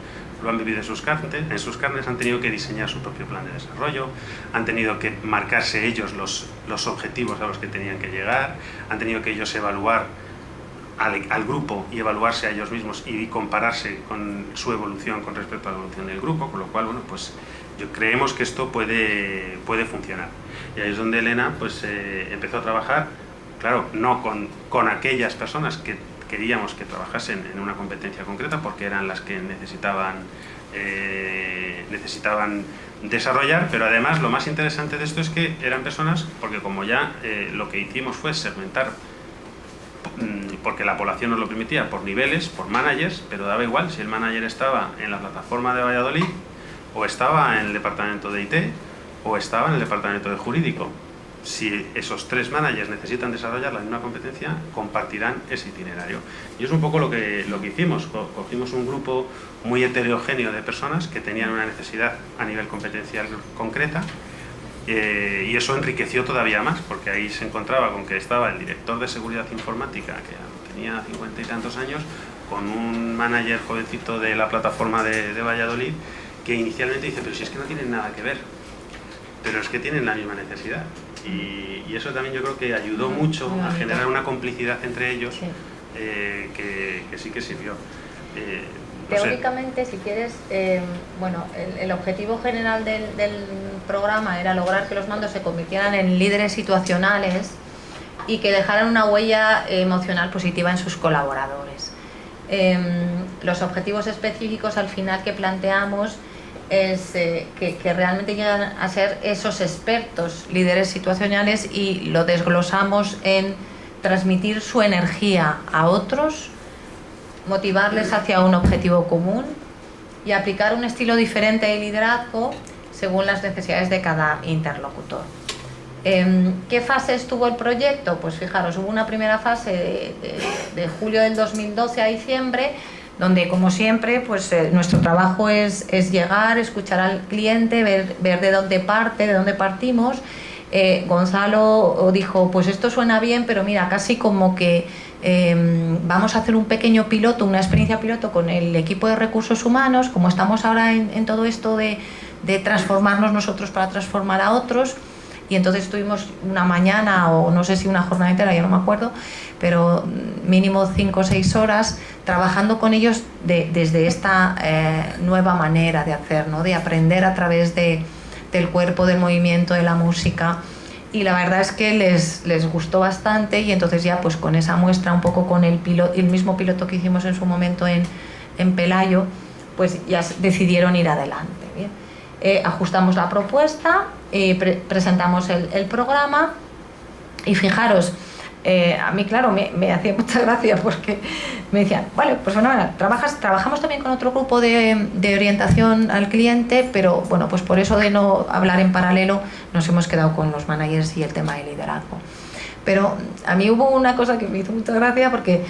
lo han vivido en sus carnes, han tenido que diseñar su propio plan de desarrollo, han tenido que marcarse ellos los objetivos a los que tenían que llegar, han tenido que ellos evaluar al grupo y evaluarse a ellos mismos y compararse con su evolución con respecto a la evolución del grupo, con lo cual, bueno, pues creemos que esto puede funcionar. Y ahí es donde Elena pues empezó a trabajar, claro, no con aquellas personas que queríamos que trabajasen en una competencia concreta, porque eran las que necesitaban desarrollar, pero además lo más interesante de esto es que eran personas, porque como ya lo que hicimos fue segmentar, porque la población nos lo permitía, por niveles, por managers, pero daba igual si el manager estaba en la plataforma de Valladolid, o estaba en el departamento de IT, o estaba en el departamento de jurídico. Si esos 3 managers necesitan desarrollar la misma competencia, compartirán ese itinerario. Y es un poco lo que hicimos. Cogimos un grupo muy heterogéneo de personas que tenían una necesidad a nivel competencial concreta, y eso enriqueció todavía más, porque ahí se encontraba con que estaba el director de seguridad informática, que tenía 50 y tantos años, con un manager jovencito de la plataforma de Valladolid, que inicialmente dice, pero si es que no tienen nada que ver, pero es que tienen la misma necesidad. Y eso también yo creo que ayudó mucho a generar una complicidad entre ellos, sí. Que sí que sirvió. Teóricamente, si quieres, bueno, el objetivo general del programa era lograr que los mandos se convirtieran en líderes situacionales y que dejaran una huella emocional positiva en sus colaboradores. Los objetivos específicos al final que planteamos es que realmente llegan a ser esos expertos líderes situacionales, y lo desglosamos en transmitir su energía a otros, motivarles hacia un objetivo común y aplicar un estilo diferente de liderazgo según las necesidades de cada interlocutor. ¿Qué fases tuvo el proyecto? Pues fijaros, hubo una primera fase de julio del 2012 a diciembre, donde como siempre pues nuestro trabajo es llegar, escuchar al cliente, ver de dónde parte, de dónde partimos. Gonzalo dijo, pues esto suena bien, pero mira, casi como que vamos a hacer un pequeño piloto, una experiencia piloto con el equipo de recursos humanos, como estamos ahora en todo esto de transformarnos nosotros para transformar a otros. Y entonces estuvimos una mañana, o no sé si una jornada entera, ya no me acuerdo, pero mínimo 5 o 6 horas trabajando con ellos desde esta nueva manera de hacer, ¿no? De aprender a través del cuerpo, del movimiento, de la música. Y la verdad es que les gustó bastante, y entonces ya pues con esa muestra, un poco con el mismo piloto que hicimos en su momento en Pelayo, pues ya decidieron ir adelante. ¿Bien? Ajustamos la propuesta, presentamos el programa, y fijaros, a mí claro me hacía mucha gracia porque me decían, vale, pues bueno, trabajamos también con otro grupo de orientación al cliente, pero bueno, pues por eso de no hablar en paralelo nos hemos quedado con los managers y el tema de liderazgo. Pero a mí hubo una cosa que me hizo mucha gracia porque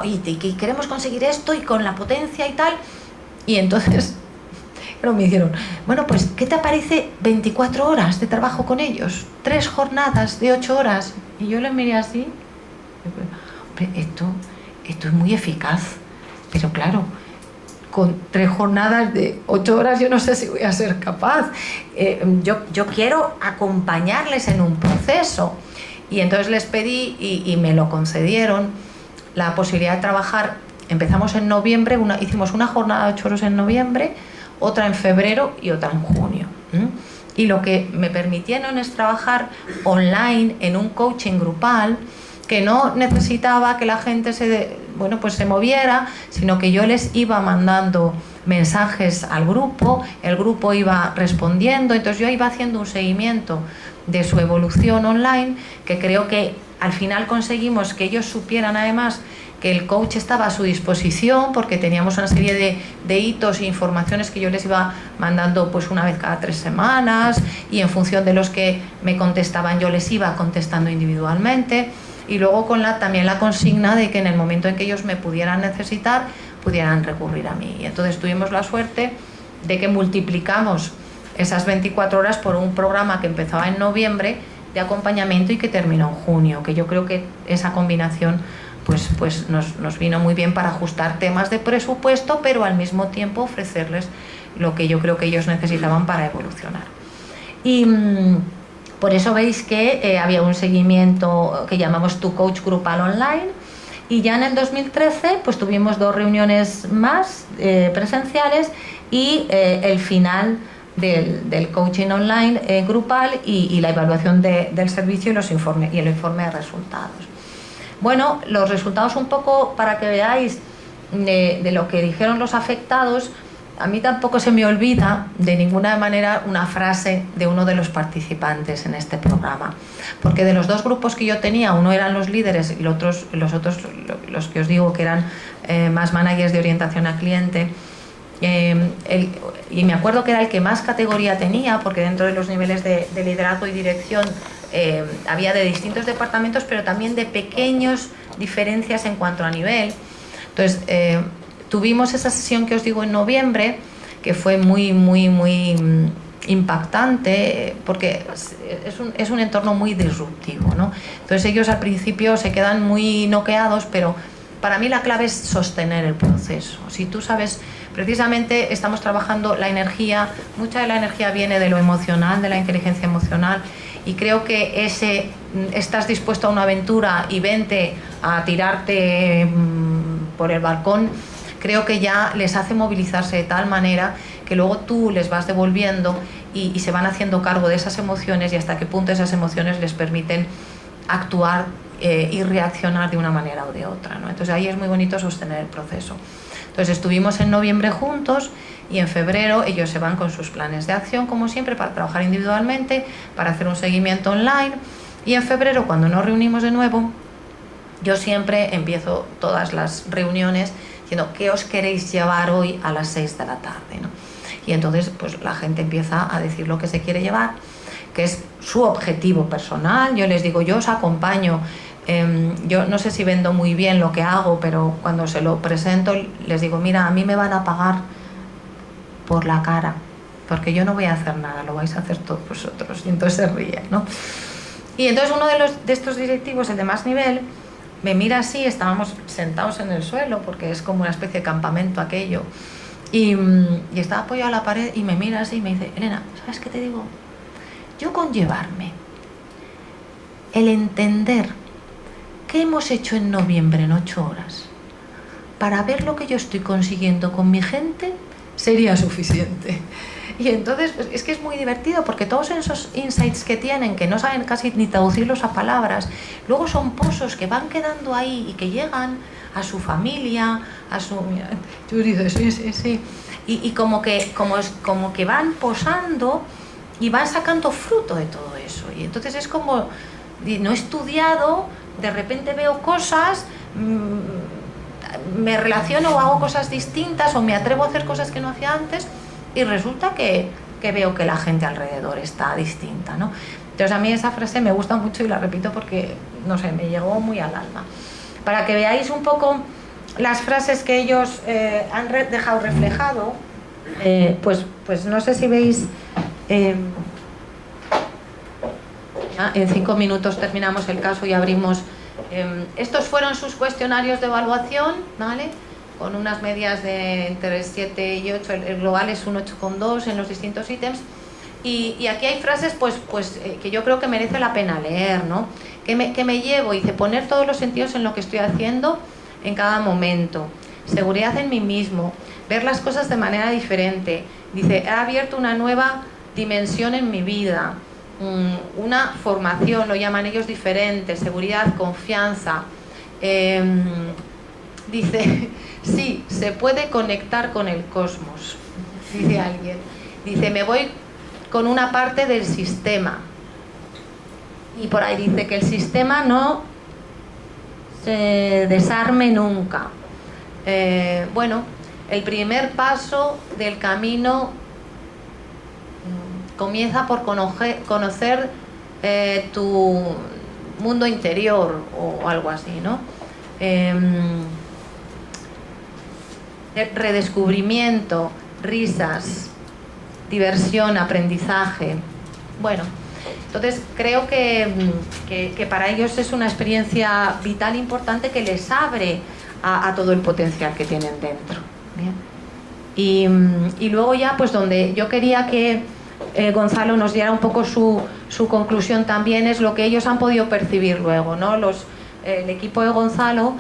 y queremos conseguir esto y con la potencia y tal, y entonces pero me dijeron, bueno, pues ¿qué te parece 24 horas de trabajo con ellos? 3 jornadas de 8 horas. Y yo les miré así, hombre, esto es muy eficaz, pero claro, con 3 jornadas de 8 horas yo no sé si voy a ser capaz. Yo quiero acompañarles en un proceso. Y entonces les pedí, y me lo concedieron, la posibilidad de trabajar. Empezamos en noviembre, hicimos una jornada de 8 horas en noviembre, otra en febrero y otra en junio. Y lo que me permitieron es trabajar online en un coaching grupal, que no necesitaba que la gente se moviera, sino que yo les iba mandando mensajes al grupo, el grupo iba respondiendo, entonces yo iba haciendo un seguimiento de su evolución online, que creo que al final conseguimos que ellos supieran además que el coach estaba a su disposición, porque teníamos una serie de hitos e informaciones que yo les iba mandando pues una vez cada 3 semanas, y en función de los que me contestaban yo les iba contestando individualmente, y luego con también la consigna de que en el momento en que ellos me pudieran necesitar, pudieran recurrir a mí. Y entonces tuvimos la suerte de que multiplicamos esas 24 horas por un programa que empezaba en noviembre de acompañamiento y que terminó en junio, que yo creo que esa combinación pues nos vino muy bien para ajustar temas de presupuesto, pero al mismo tiempo ofrecerles lo que yo creo que ellos necesitaban para evolucionar. Y por eso veis que había un seguimiento que llamamos Tu Coach grupal online, y ya en el 2013 pues tuvimos 2 reuniones más presenciales, y el final del coaching online grupal, y la evaluación del servicio y el informe de resultados. Bueno, los resultados un poco para que veáis de lo que dijeron los afectados. A mí tampoco se me olvida de ninguna manera una frase de uno de los participantes en este programa, porque de los 2 grupos que yo tenía, uno eran los líderes y los otros los que os digo que eran más managers de orientación al cliente, y me acuerdo que era el que más categoría tenía, porque dentro de los niveles de liderazgo y dirección había de distintos departamentos, pero también de pequeñas diferencias en cuanto a nivel. Entonces tuvimos esa sesión que os digo en noviembre, que fue muy impactante, porque es un entorno muy disruptivo, ¿no? Entonces ellos al principio se quedan muy noqueados, pero para mí la clave es sostener el proceso. Si tú sabes, precisamente estamos trabajando la energía, mucha de la energía viene de lo emocional, de la inteligencia emocional, y creo que estás dispuesto a una aventura y vente a tirarte por el balcón, creo que ya les hace movilizarse de tal manera que luego tú les vas devolviendo y se van haciendo cargo de esas emociones, y hasta qué punto esas emociones les permiten actuar y reaccionar de una manera o de otra, ¿no? Entonces ahí es muy bonito sostener el proceso. Entonces estuvimos en noviembre juntos, y en febrero ellos se van con sus planes de acción, como siempre, para trabajar individualmente, para hacer un seguimiento online, y en febrero, cuando nos reunimos de nuevo, yo siempre empiezo todas las reuniones diciendo ¿qué os queréis llevar hoy a las 6 de la tarde? ¿no? Y entonces pues la gente empieza a decir lo que se quiere llevar, que es su objetivo personal. Yo les digo, yo os acompaño. Yo no sé si vendo muy bien lo que hago, pero cuando se lo presento les digo, mira, a mí me van a pagar por la cara, porque yo no voy a hacer nada, lo vais a hacer todos vosotros. Y entonces se ríen, ¿no? Y entonces uno de estos directivos, el de más nivel, me mira así, estábamos sentados en el suelo, porque es como una especie de campamento aquello, y estaba apoyado a la pared y me mira así y me dice, Elena, ¿sabes qué te digo? Yo con llevarme el entender qué hemos hecho en noviembre en 8 horas para ver lo que yo estoy consiguiendo con mi gente sería suficiente. Y entonces pues, es que es muy divertido porque todos esos insights que tienen, que no saben casi ni traducirlos a palabras, luego son pozos que van quedando ahí y que llegan a su familia, a su... Tú dices, sí, sí, sí. Y como que van posando y van sacando fruto de todo eso. Y entonces es como, no he estudiado, de repente veo cosas, me relaciono o hago cosas distintas o me atrevo a hacer cosas que no hacía antes y resulta que veo que la gente alrededor está distinta, ¿no? Entonces a mí esa frase me gusta mucho y la repito porque, no sé, me llegó muy al alma. Para que veáis un poco las frases que ellos han dejado reflejado, pues no sé si veis... en 5 minutos terminamos el caso y abrimos. Estos fueron sus cuestionarios de evaluación, ¿vale? Con unas medias de entre 7 y 8, el global es un 8,2 en los distintos ítems. Y aquí hay frases que yo creo que merece la pena leer, ¿no? Que me llevo, dice, poner todos los sentidos en lo que estoy haciendo en cada momento. Seguridad en mí mismo, ver las cosas de manera diferente. Dice, he abierto una nueva dimensión en mi vida, una formación, lo llaman ellos diferente, seguridad, confianza. Dice, sí, se puede conectar con el cosmos, dice alguien. Dice, me voy con una parte del sistema. Y por ahí dice que el sistema no se desarme nunca. Bueno, el primer paso del camino comienza por conocer tu mundo interior o algo así, ¿no? Redescubrimiento, risas, diversión, aprendizaje. Bueno, entonces creo que para ellos es una experiencia vital importante que les abre a todo el potencial que tienen dentro. Bien. Y luego ya, pues donde yo quería que Gonzalo nos diera un poco su conclusión también es lo que ellos han podido percibir luego, ¿no? El equipo de Gonzalo,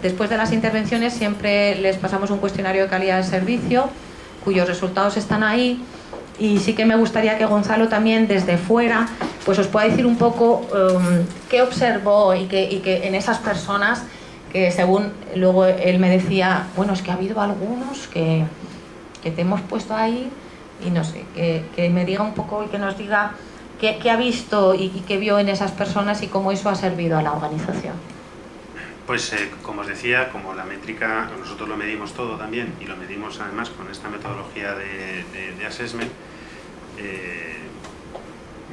después de las intervenciones siempre les pasamos un cuestionario de calidad de servicio cuyos resultados están ahí. Y sí que me gustaría que Gonzalo también desde fuera pues os pueda decir un poco qué observó y que en esas personas que según luego él me decía, bueno, es que ha habido algunos que te hemos puesto ahí y no sé, que me diga un poco y que nos diga qué ha visto y qué vio en esas personas y cómo eso ha servido a la organización. Pues como os decía, como la métrica, nosotros lo medimos todo también y lo medimos además con esta metodología de assessment,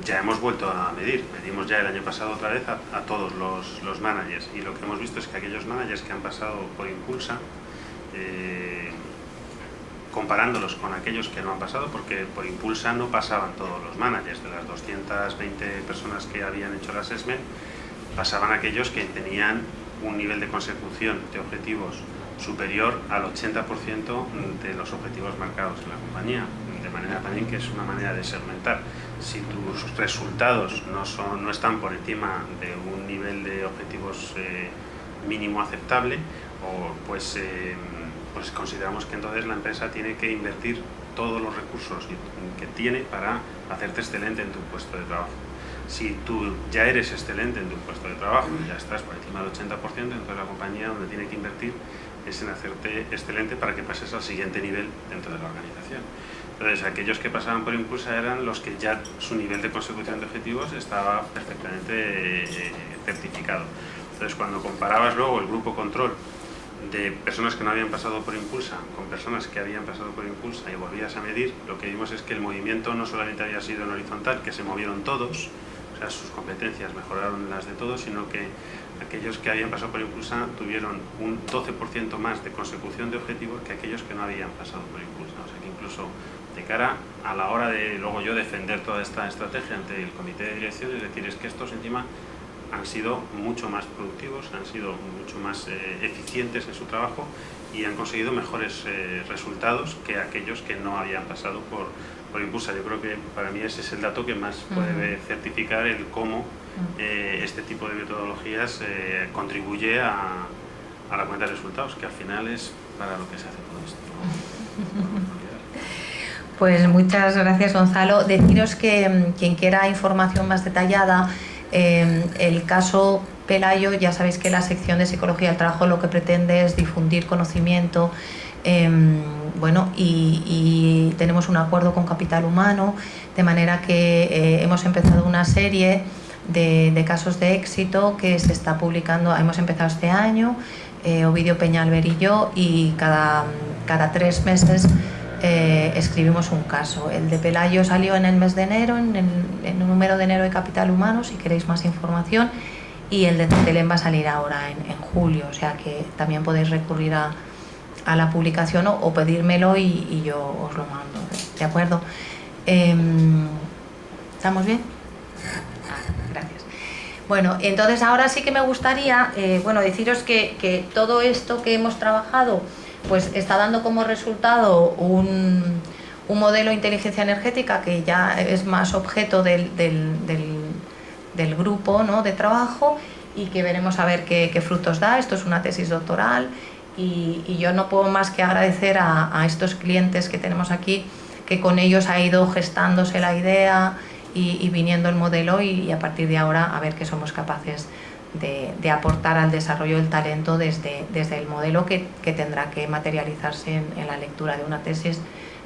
ya hemos vuelto a medir. Medimos ya el año pasado otra vez a todos los managers y lo que hemos visto es que aquellos managers que han pasado por Impulsa, comparándolos con aquellos que no han pasado, porque por Impulsa no pasaban todos los managers, de las 220 personas que habían hecho el assessment, pasaban aquellos que tenían un nivel de consecución de objetivos superior al 80% de los objetivos marcados en la compañía, de manera también que es una manera de segmentar. Si tus resultados no están por encima de un nivel de objetivos mínimo aceptable, pues consideramos que entonces la empresa tiene que invertir todos los recursos que tiene para hacerte excelente en tu puesto de trabajo. Si tú ya eres excelente en tu puesto de trabajo, ya estás por encima del 80%, entonces la compañía donde tiene que invertir es en hacerte excelente para que pases al siguiente nivel dentro de la organización. Entonces, aquellos que pasaban por Impulsa eran los que ya su nivel de consecución de objetivos estaba perfectamente certificado. Entonces, cuando comparabas luego el grupo control de personas que no habían pasado por Impulsa con personas que habían pasado por Impulsa y volvías a medir, lo que vimos es que el movimiento no solamente había sido en horizontal, que se movieron todos, o sea, sus competencias mejoraron las de todos, sino que aquellos que habían pasado por Impulsa tuvieron un 12% más de consecución de objetivos que aquellos que no habían pasado por Impulsa. O sea, que incluso de cara a la hora de luego yo defender toda esta estrategia ante el comité de dirección, es decir, es que estos encima han sido mucho más productivos, han sido mucho más eficientes en su trabajo y han conseguido mejores resultados que aquellos que no habían pasado por Impulsa. Yo creo que para mí ese es el dato que más puede certificar el cómo este tipo de metodologías contribuye a la cuenta de resultados, que al final es para lo que se hace todo esto, ¿no? Pues muchas gracias, Gonzalo. Deciros que quien quiera información más detallada, el caso Pelayo, ya sabéis que la sección de Psicología del Trabajo lo que pretende es difundir conocimiento, bueno, y tenemos un acuerdo con Capital Humano, de manera que hemos empezado una serie de casos de éxito que se está publicando, hemos empezado este año, Ovidio Peñalver y yo, y cada 3 meses escribimos un caso. El de Pelayo salió en el mes de enero, en el número de enero de Capital Humano, si queréis más información, y el de CETELEM va a salir ahora en julio, o sea que también podéis recurrir a la publicación o pedírmelo y yo os lo mando, ¿de acuerdo? ¿Estamos bien? Gracias. Bueno, entonces ahora sí que me gustaría bueno, deciros que todo esto que hemos trabajado pues está dando como resultado un modelo de inteligencia energética que ya es más objeto del grupo, ¿no?, de trabajo, y que veremos a ver qué frutos da. Esto es una tesis doctoral y yo no puedo más que agradecer a estos clientes que tenemos aquí, que con ellos ha ido gestándose la idea y viniendo el modelo, y a partir de ahora a ver qué somos capaces de aportar al desarrollo del talento desde el modelo que tendrá que materializarse en la lectura de una tesis,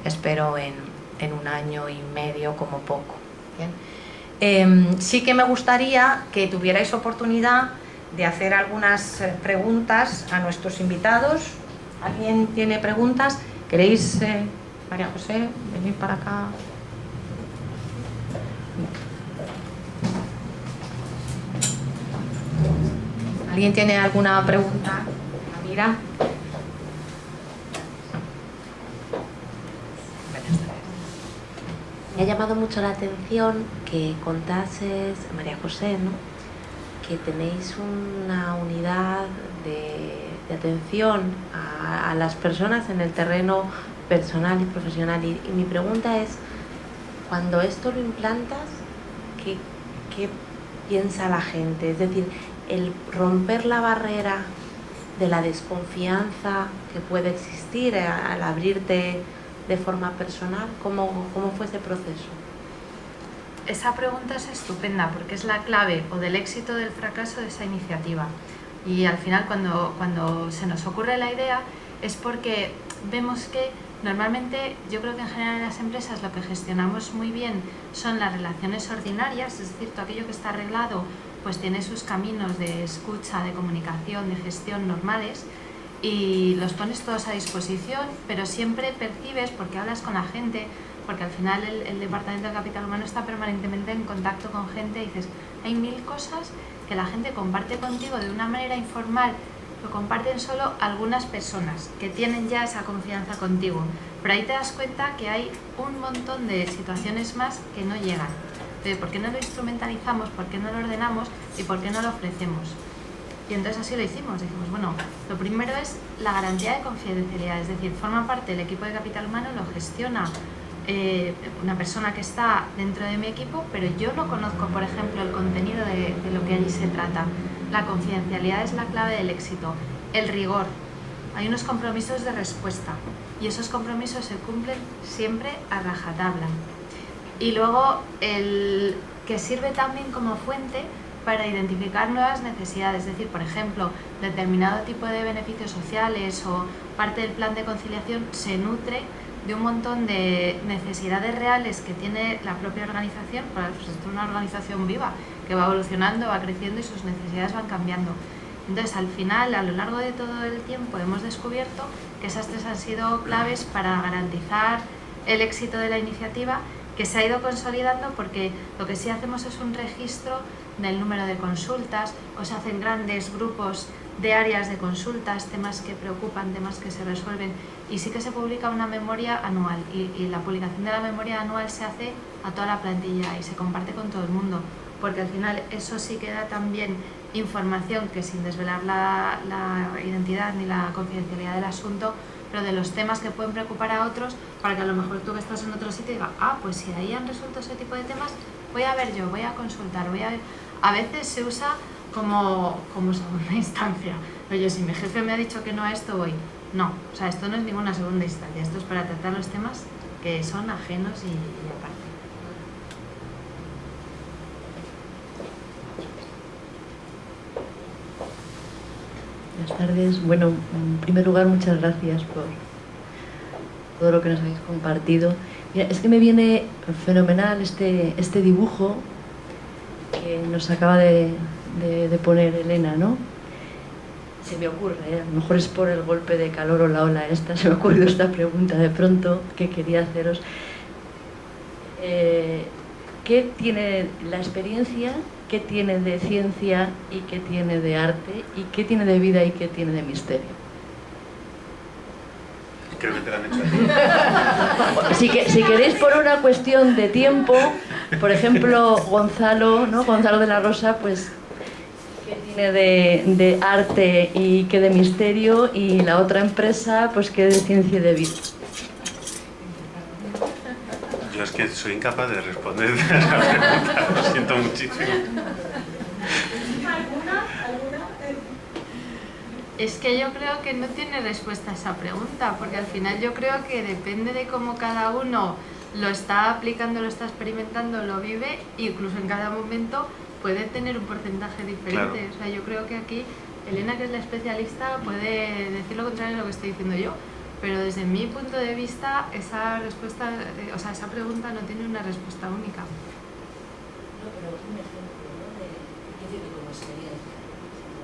espero en 1 año y medio como poco. Bien. Sí que me gustaría que tuvierais oportunidad de hacer algunas preguntas a nuestros invitados. ¿Alguien tiene preguntas? ¿Queréis, María José, venir para acá? ¿Alguien tiene alguna pregunta? Mira. Me ha llamado mucho la atención que contases, María José, ¿no?, que tenéis una unidad de atención a las personas en el terreno personal y profesional. Y mi pregunta es, cuando esto lo implantas, ¿qué piensa la gente? Es decir, el romper la barrera de la desconfianza que puede existir al abrirte de forma personal, ¿cómo fue ese proceso? Esa pregunta es estupenda porque es la clave o del éxito o del fracaso de esa iniciativa. Y al final cuando se nos ocurre la idea es porque vemos que normalmente, yo creo que en general en las empresas lo que gestionamos muy bien son las relaciones ordinarias, es decir, todo aquello que está arreglado pues tiene sus caminos de escucha, de comunicación, de gestión normales, y los pones todos a disposición, pero siempre percibes, porque hablas con la gente, porque al final el Departamento de Capital Humano está permanentemente en contacto con gente, y dices, hay 1000 cosas que la gente comparte contigo de una manera informal, lo comparten solo algunas personas que tienen ya esa confianza contigo, pero ahí te das cuenta que hay un montón de situaciones más que no llegan. Entonces, ¿por qué no lo instrumentalizamos? ¿Por qué no lo ordenamos? ¿Y por qué no lo ofrecemos? Y entonces así lo hicimos. Dijimos, bueno, lo primero es la garantía de confidencialidad, es decir, forma parte del equipo de Capital Humano, lo gestiona una persona que está dentro de mi equipo, pero yo no conozco, por ejemplo, el contenido de lo que allí se trata. La confidencialidad es la clave del éxito. El rigor. Hay unos compromisos de respuesta y esos compromisos se cumplen siempre a rajatabla. Y luego el que sirve también como fuente para identificar nuevas necesidades, es decir, por ejemplo, determinado tipo de beneficios sociales o parte del plan de conciliación se nutre de un montón de necesidades reales que tiene la propia organización, pues es una organización viva que va evolucionando, va creciendo y sus necesidades van cambiando. Entonces, al final, a lo largo de todo el tiempo, hemos descubierto que esas 3 han sido claves para garantizar el éxito de la iniciativa, que se ha ido consolidando porque lo que sí hacemos es un registro del número de consultas, o se hacen grandes grupos de áreas de consultas, temas que preocupan, temas que se resuelven, y sí que se publica una memoria anual, y la publicación de la memoria anual se hace a toda la plantilla y se comparte con todo el mundo, porque al final eso sí que da también información que, sin desvelar la identidad ni la confidencialidad del asunto, pero de los temas que pueden preocupar a otros, para que a lo mejor tú que estás en otro sitio digas, pues si ahí han resuelto ese tipo de temas, voy a ver yo, voy a consultar, voy a ver. A veces se usa como segunda instancia. Oye, si mi jefe me ha dicho que no a esto, voy. No, o sea, esto no es ninguna segunda instancia, esto es para tratar los temas que son ajenos y aparte. Buenas tardes. Bueno, en primer lugar, muchas gracias por todo lo que nos habéis compartido. Mira, es que me viene fenomenal este dibujo que nos acaba de poner Elena, ¿no? Se me ocurre, a lo mejor es por el golpe de calor o la ola esta, se me ha ocurrido esta pregunta de pronto que quería haceros. ¿Qué tiene la experiencia? ¿Qué tiene de ciencia y qué tiene de arte? ¿Y qué tiene de vida y qué tiene de misterio? Creo que te lo han hecho a ti. Si queréis, por una cuestión de tiempo, por ejemplo, Gonzalo, ¿no? Gonzalo de la Rosa, pues, ¿qué tiene de arte y qué de misterio? Y la otra empresa, pues, ¿qué de ciencia y de vida? Yo es que soy incapaz de responder a esa pregunta, lo siento muchísimo. Es que yo creo que no tiene respuesta a esa pregunta, porque al final yo creo que depende de cómo cada uno lo está aplicando, lo está experimentando, lo vive, incluso en cada momento puede tener un porcentaje diferente. Claro. O sea, yo creo que aquí Elena, que es la especialista, puede decir lo contrario de lo que estoy diciendo yo, pero desde mi punto de vista esa respuesta, o sea, esa pregunta no tiene una respuesta única. No, pero un ejemplo, ¿no? De qué tiene como experiencia.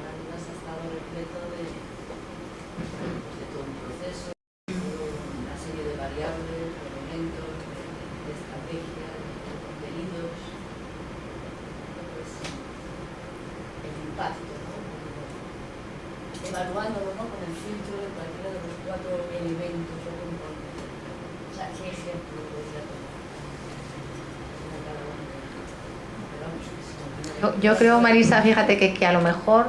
Además ha estado repleto de todo un proceso, una serie de variables, de elementos, de estrategias, de contenidos, pues el impacto, ¿no? Evaluándolo, ¿no? Con el filtro de cualquiera de los 4 elementos o componentes. O sea, ¿qué ejemplo podría tomar? Yo creo, Marisa, fíjate que a lo mejor,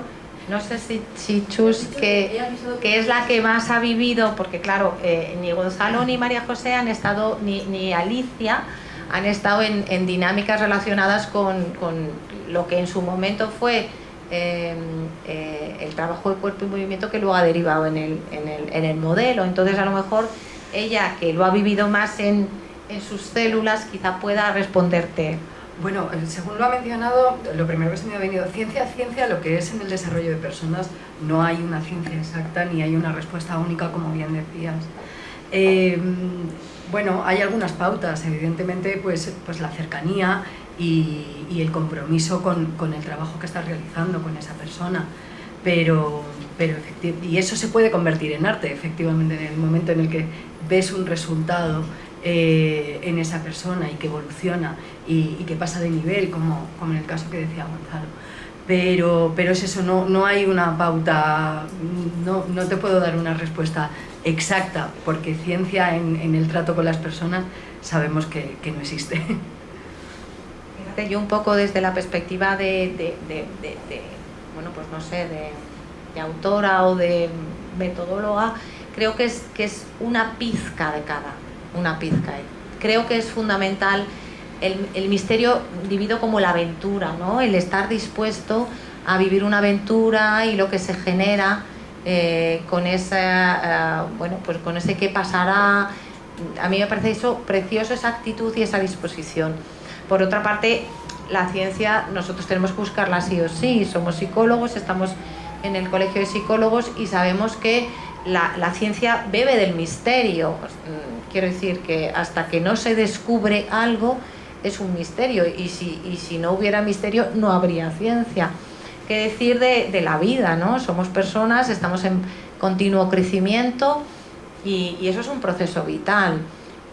no sé si Chus, que es la que más ha vivido, porque claro, ni Gonzalo ni María José han estado, ni Alicia, han estado en dinámicas relacionadas con lo que en su momento fue el trabajo de cuerpo y movimiento, que luego ha derivado en el modelo. Entonces, a lo mejor ella, que lo ha vivido más en sus células, quizá pueda responderte. Bueno, según lo ha mencionado, lo primero que se me ha venido, ciencia, lo que es en el desarrollo de personas, no hay una ciencia exacta ni hay una respuesta única, como bien decías. Bueno, hay algunas pautas, evidentemente, pues la cercanía y el compromiso con el trabajo que estás realizando con esa persona, pero y eso se puede convertir en arte, efectivamente, en el momento en el que ves un resultado en esa persona y que evoluciona y que pasa de nivel, como en el caso que decía Gonzalo. Pero es eso, no hay una pauta, no te puedo dar una respuesta exacta, porque ciencia en el trato con las personas sabemos que no existe. Fíjate, yo un poco desde la perspectiva bueno, pues no sé, de autora o de metodóloga, creo que es una pizca de cada. Una pizca. Creo que es fundamental el misterio vivido como la aventura, ¿no? El estar dispuesto a vivir una aventura y lo que se genera con esa, bueno, pues con ese qué pasará. A mí me parece eso precioso, esa actitud y esa disposición. Por otra parte, la ciencia nosotros tenemos que buscarla sí o sí. Somos psicólogos, estamos en el colegio de psicólogos y sabemos que la ciencia bebe del misterio. Quiero decir que hasta que no se descubre algo es un misterio, y si no hubiera misterio no habría ciencia. que decir de la vida, ¿no? Somos personas, estamos en continuo crecimiento y eso es un proceso vital.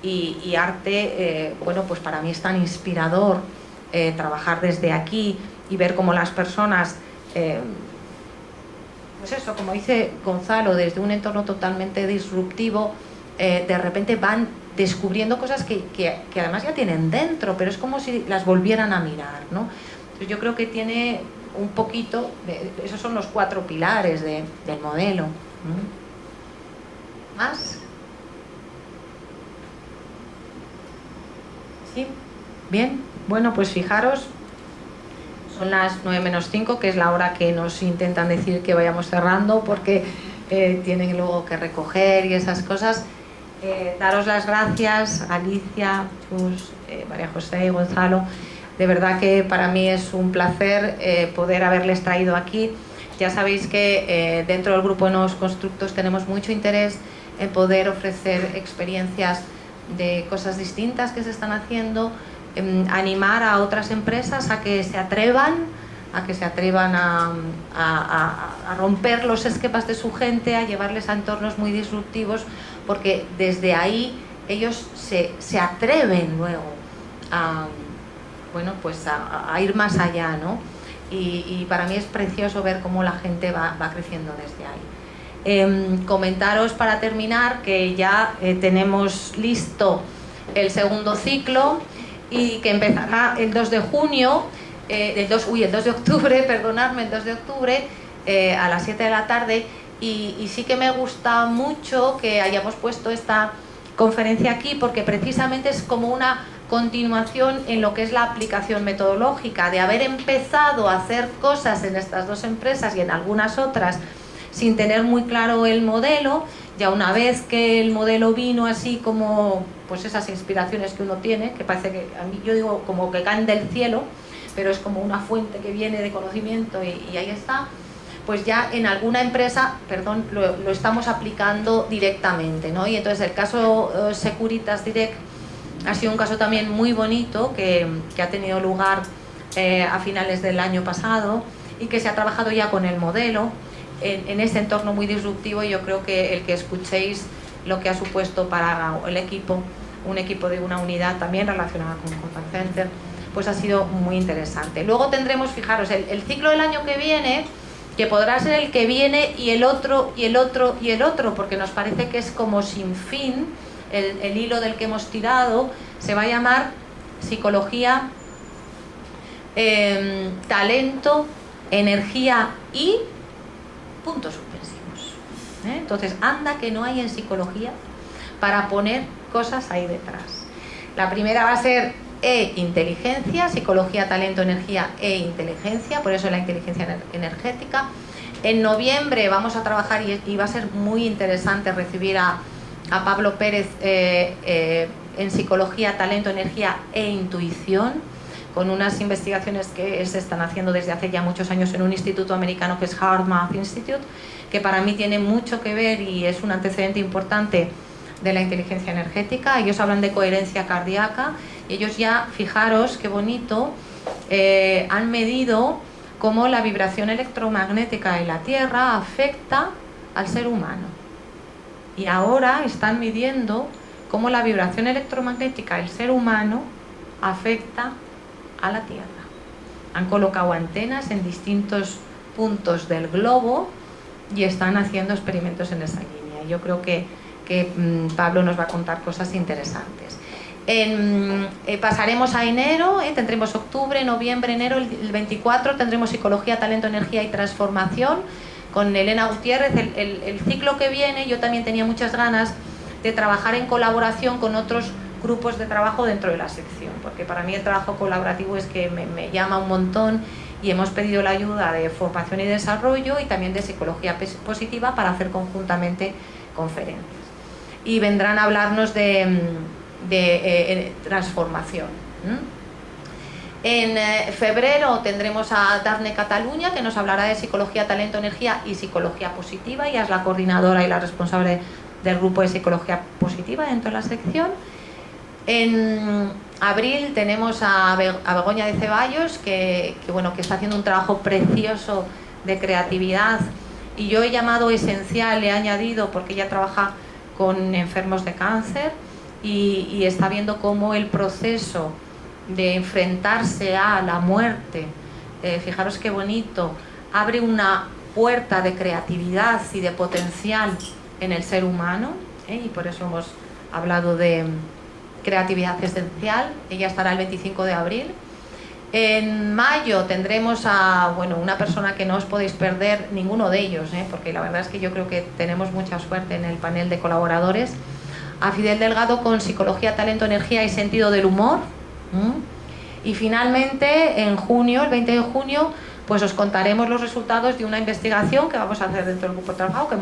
Y arte, bueno, pues para mí es tan inspirador trabajar desde aquí y ver cómo las personas, pues eso, como dice Gonzalo, desde un entorno totalmente disruptivo, de repente van descubriendo cosas que además ya tienen dentro, pero es como si las volvieran a mirar, ¿no? Entonces yo creo que tiene un poquito, esos son los 4 pilares del modelo. ¿Más? ¿Sí? Bien, bueno, pues fijaros, son las 9 menos 5, que es la hora que nos intentan decir que vayamos cerrando, porque tienen luego que recoger y esas cosas. Daros las gracias, Alicia, Chus, María José y Gonzalo. De verdad que para mí es un placer poder haberles traído aquí. Ya sabéis que dentro del grupo de Nuevos Constructos tenemos mucho interés en poder ofrecer experiencias de cosas distintas que se están haciendo, animar a otras empresas a que se atrevan a romper los esquemas de su gente, a llevarles a entornos muy disruptivos, porque desde ahí ellos se atreven luego a ir más allá, ¿no? Y para mí es precioso ver cómo la gente va creciendo desde ahí. Comentaros para terminar que ya tenemos listo el segundo ciclo y que empezará el 2 de junio, el 2 de octubre, perdonadme, el 2 de octubre a las 7 de la tarde, y sí que me gusta mucho que hayamos puesto esta conferencia aquí, porque precisamente es como una continuación en lo que es la aplicación metodológica, de haber empezado a hacer cosas en estas 2 empresas y en algunas otras sin tener muy claro el modelo. Ya una vez que el modelo vino así como pues esas inspiraciones que uno tiene, que parece que a mí, yo digo, como que caen del cielo, pero es como una fuente que viene de conocimiento y ahí está, pues ya en alguna empresa, lo estamos aplicando directamente, ¿no? Y entonces el caso Securitas Direct ha sido un caso también muy bonito que ha tenido lugar a finales del año pasado y que se ha trabajado ya con el modelo en ese entorno muy disruptivo. Y yo creo que el que escuchéis lo que ha supuesto para el equipo, un equipo de una unidad también relacionada con Contact Center, pues ha sido muy interesante. Luego tendremos, fijaros, el ciclo del año que viene, que podrá ser el que viene y el otro y el otro y el otro, porque nos parece que es como sin fin. El hilo del que hemos tirado se va a llamar Psicología, Talento, Energía y puntos suspensivos. Entonces, anda que no hay en psicología para poner cosas ahí detrás. La primera va a ser inteligencia, psicología, talento, energía e inteligencia, por eso la inteligencia energética. En noviembre vamos a trabajar y va a ser muy interesante recibir a Pablo Pérez en psicología, talento, energía e intuición, con unas investigaciones que se están haciendo desde hace ya muchos años en un instituto americano que es HeartMath Institute, que para mí tiene mucho que ver y es un antecedente importante de la inteligencia energética. Ellos hablan de coherencia cardíaca y ellos ya, fijaros qué bonito, han medido cómo la vibración electromagnética de la Tierra afecta al ser humano. Y ahora están midiendo cómo la vibración electromagnética del ser humano afecta a la Tierra. Han colocado antenas en distintos puntos del globo y están haciendo experimentos en esa línea. Yo creo que Pablo nos va a contar cosas interesantes. Pasaremos a enero, tendremos octubre, noviembre, enero, el 24 tendremos psicología, talento, energía y transformación con Elena Gutiérrez. El ciclo que viene yo también tenía muchas ganas de trabajar en colaboración con otros grupos de trabajo dentro de la sección, porque para mí el trabajo colaborativo es que me llama un montón, y hemos pedido la ayuda de formación y desarrollo y también de psicología positiva para hacer conjuntamente conferencias. Y vendrán a hablarnos de transformación. En febrero tendremos a Dafne Cataluña, que nos hablará de psicología, talento, energía y psicología positiva. Ella es la coordinadora y la responsable del grupo de psicología positiva dentro de la sección. En abril tenemos a Begoña de Ceballos, que está haciendo un trabajo precioso de creatividad, y yo he llamado esencial, le he añadido, porque ella trabaja con enfermos de cáncer y está viendo cómo el proceso de enfrentarse a la muerte, fijaros qué bonito, abre una puerta de creatividad y de potencial en el ser humano, y por eso hemos hablado de creatividad esencial. Ella estará el 25 de abril. En mayo tendremos a una persona que no os podéis perder, ninguno de ellos, porque la verdad es que yo creo que tenemos mucha suerte en el panel de colaboradores, a Fidel Delgado con Psicología, Talento, Energía y Sentido del Humor. Y finalmente, en junio, el 20 de junio, pues os contaremos los resultados de una investigación que vamos a hacer dentro del grupo de trabajo, que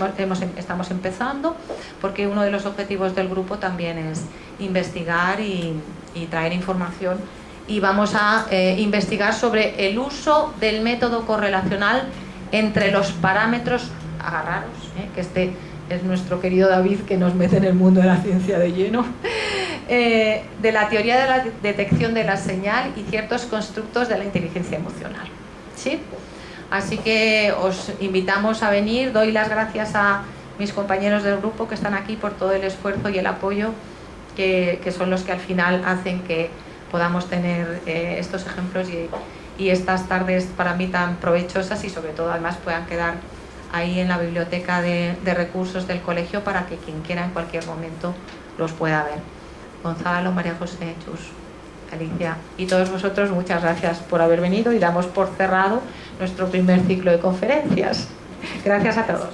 estamos empezando, porque uno de los objetivos del grupo también es investigar y traer información, y vamos a investigar sobre el uso del método correlacional entre los parámetros, agarraros, que este es nuestro querido David, que nos mete en el mundo de la ciencia de lleno, de la teoría de la detección de la señal y ciertos constructos de la inteligencia emocional. ¿Sí? Así que os invitamos a venir. Doy las gracias a mis compañeros del grupo que están aquí por todo el esfuerzo y el apoyo que son los que al final hacen que podamos tener estos ejemplos y estas tardes para mí tan provechosas, y sobre todo además puedan quedar ahí en la biblioteca de recursos del colegio para que quien quiera en cualquier momento los pueda ver. Gonzalo, María José, Chus, Alicia y todos vosotros, muchas gracias por haber venido, y damos por cerrado nuestro primer ciclo de conferencias. Gracias a todos.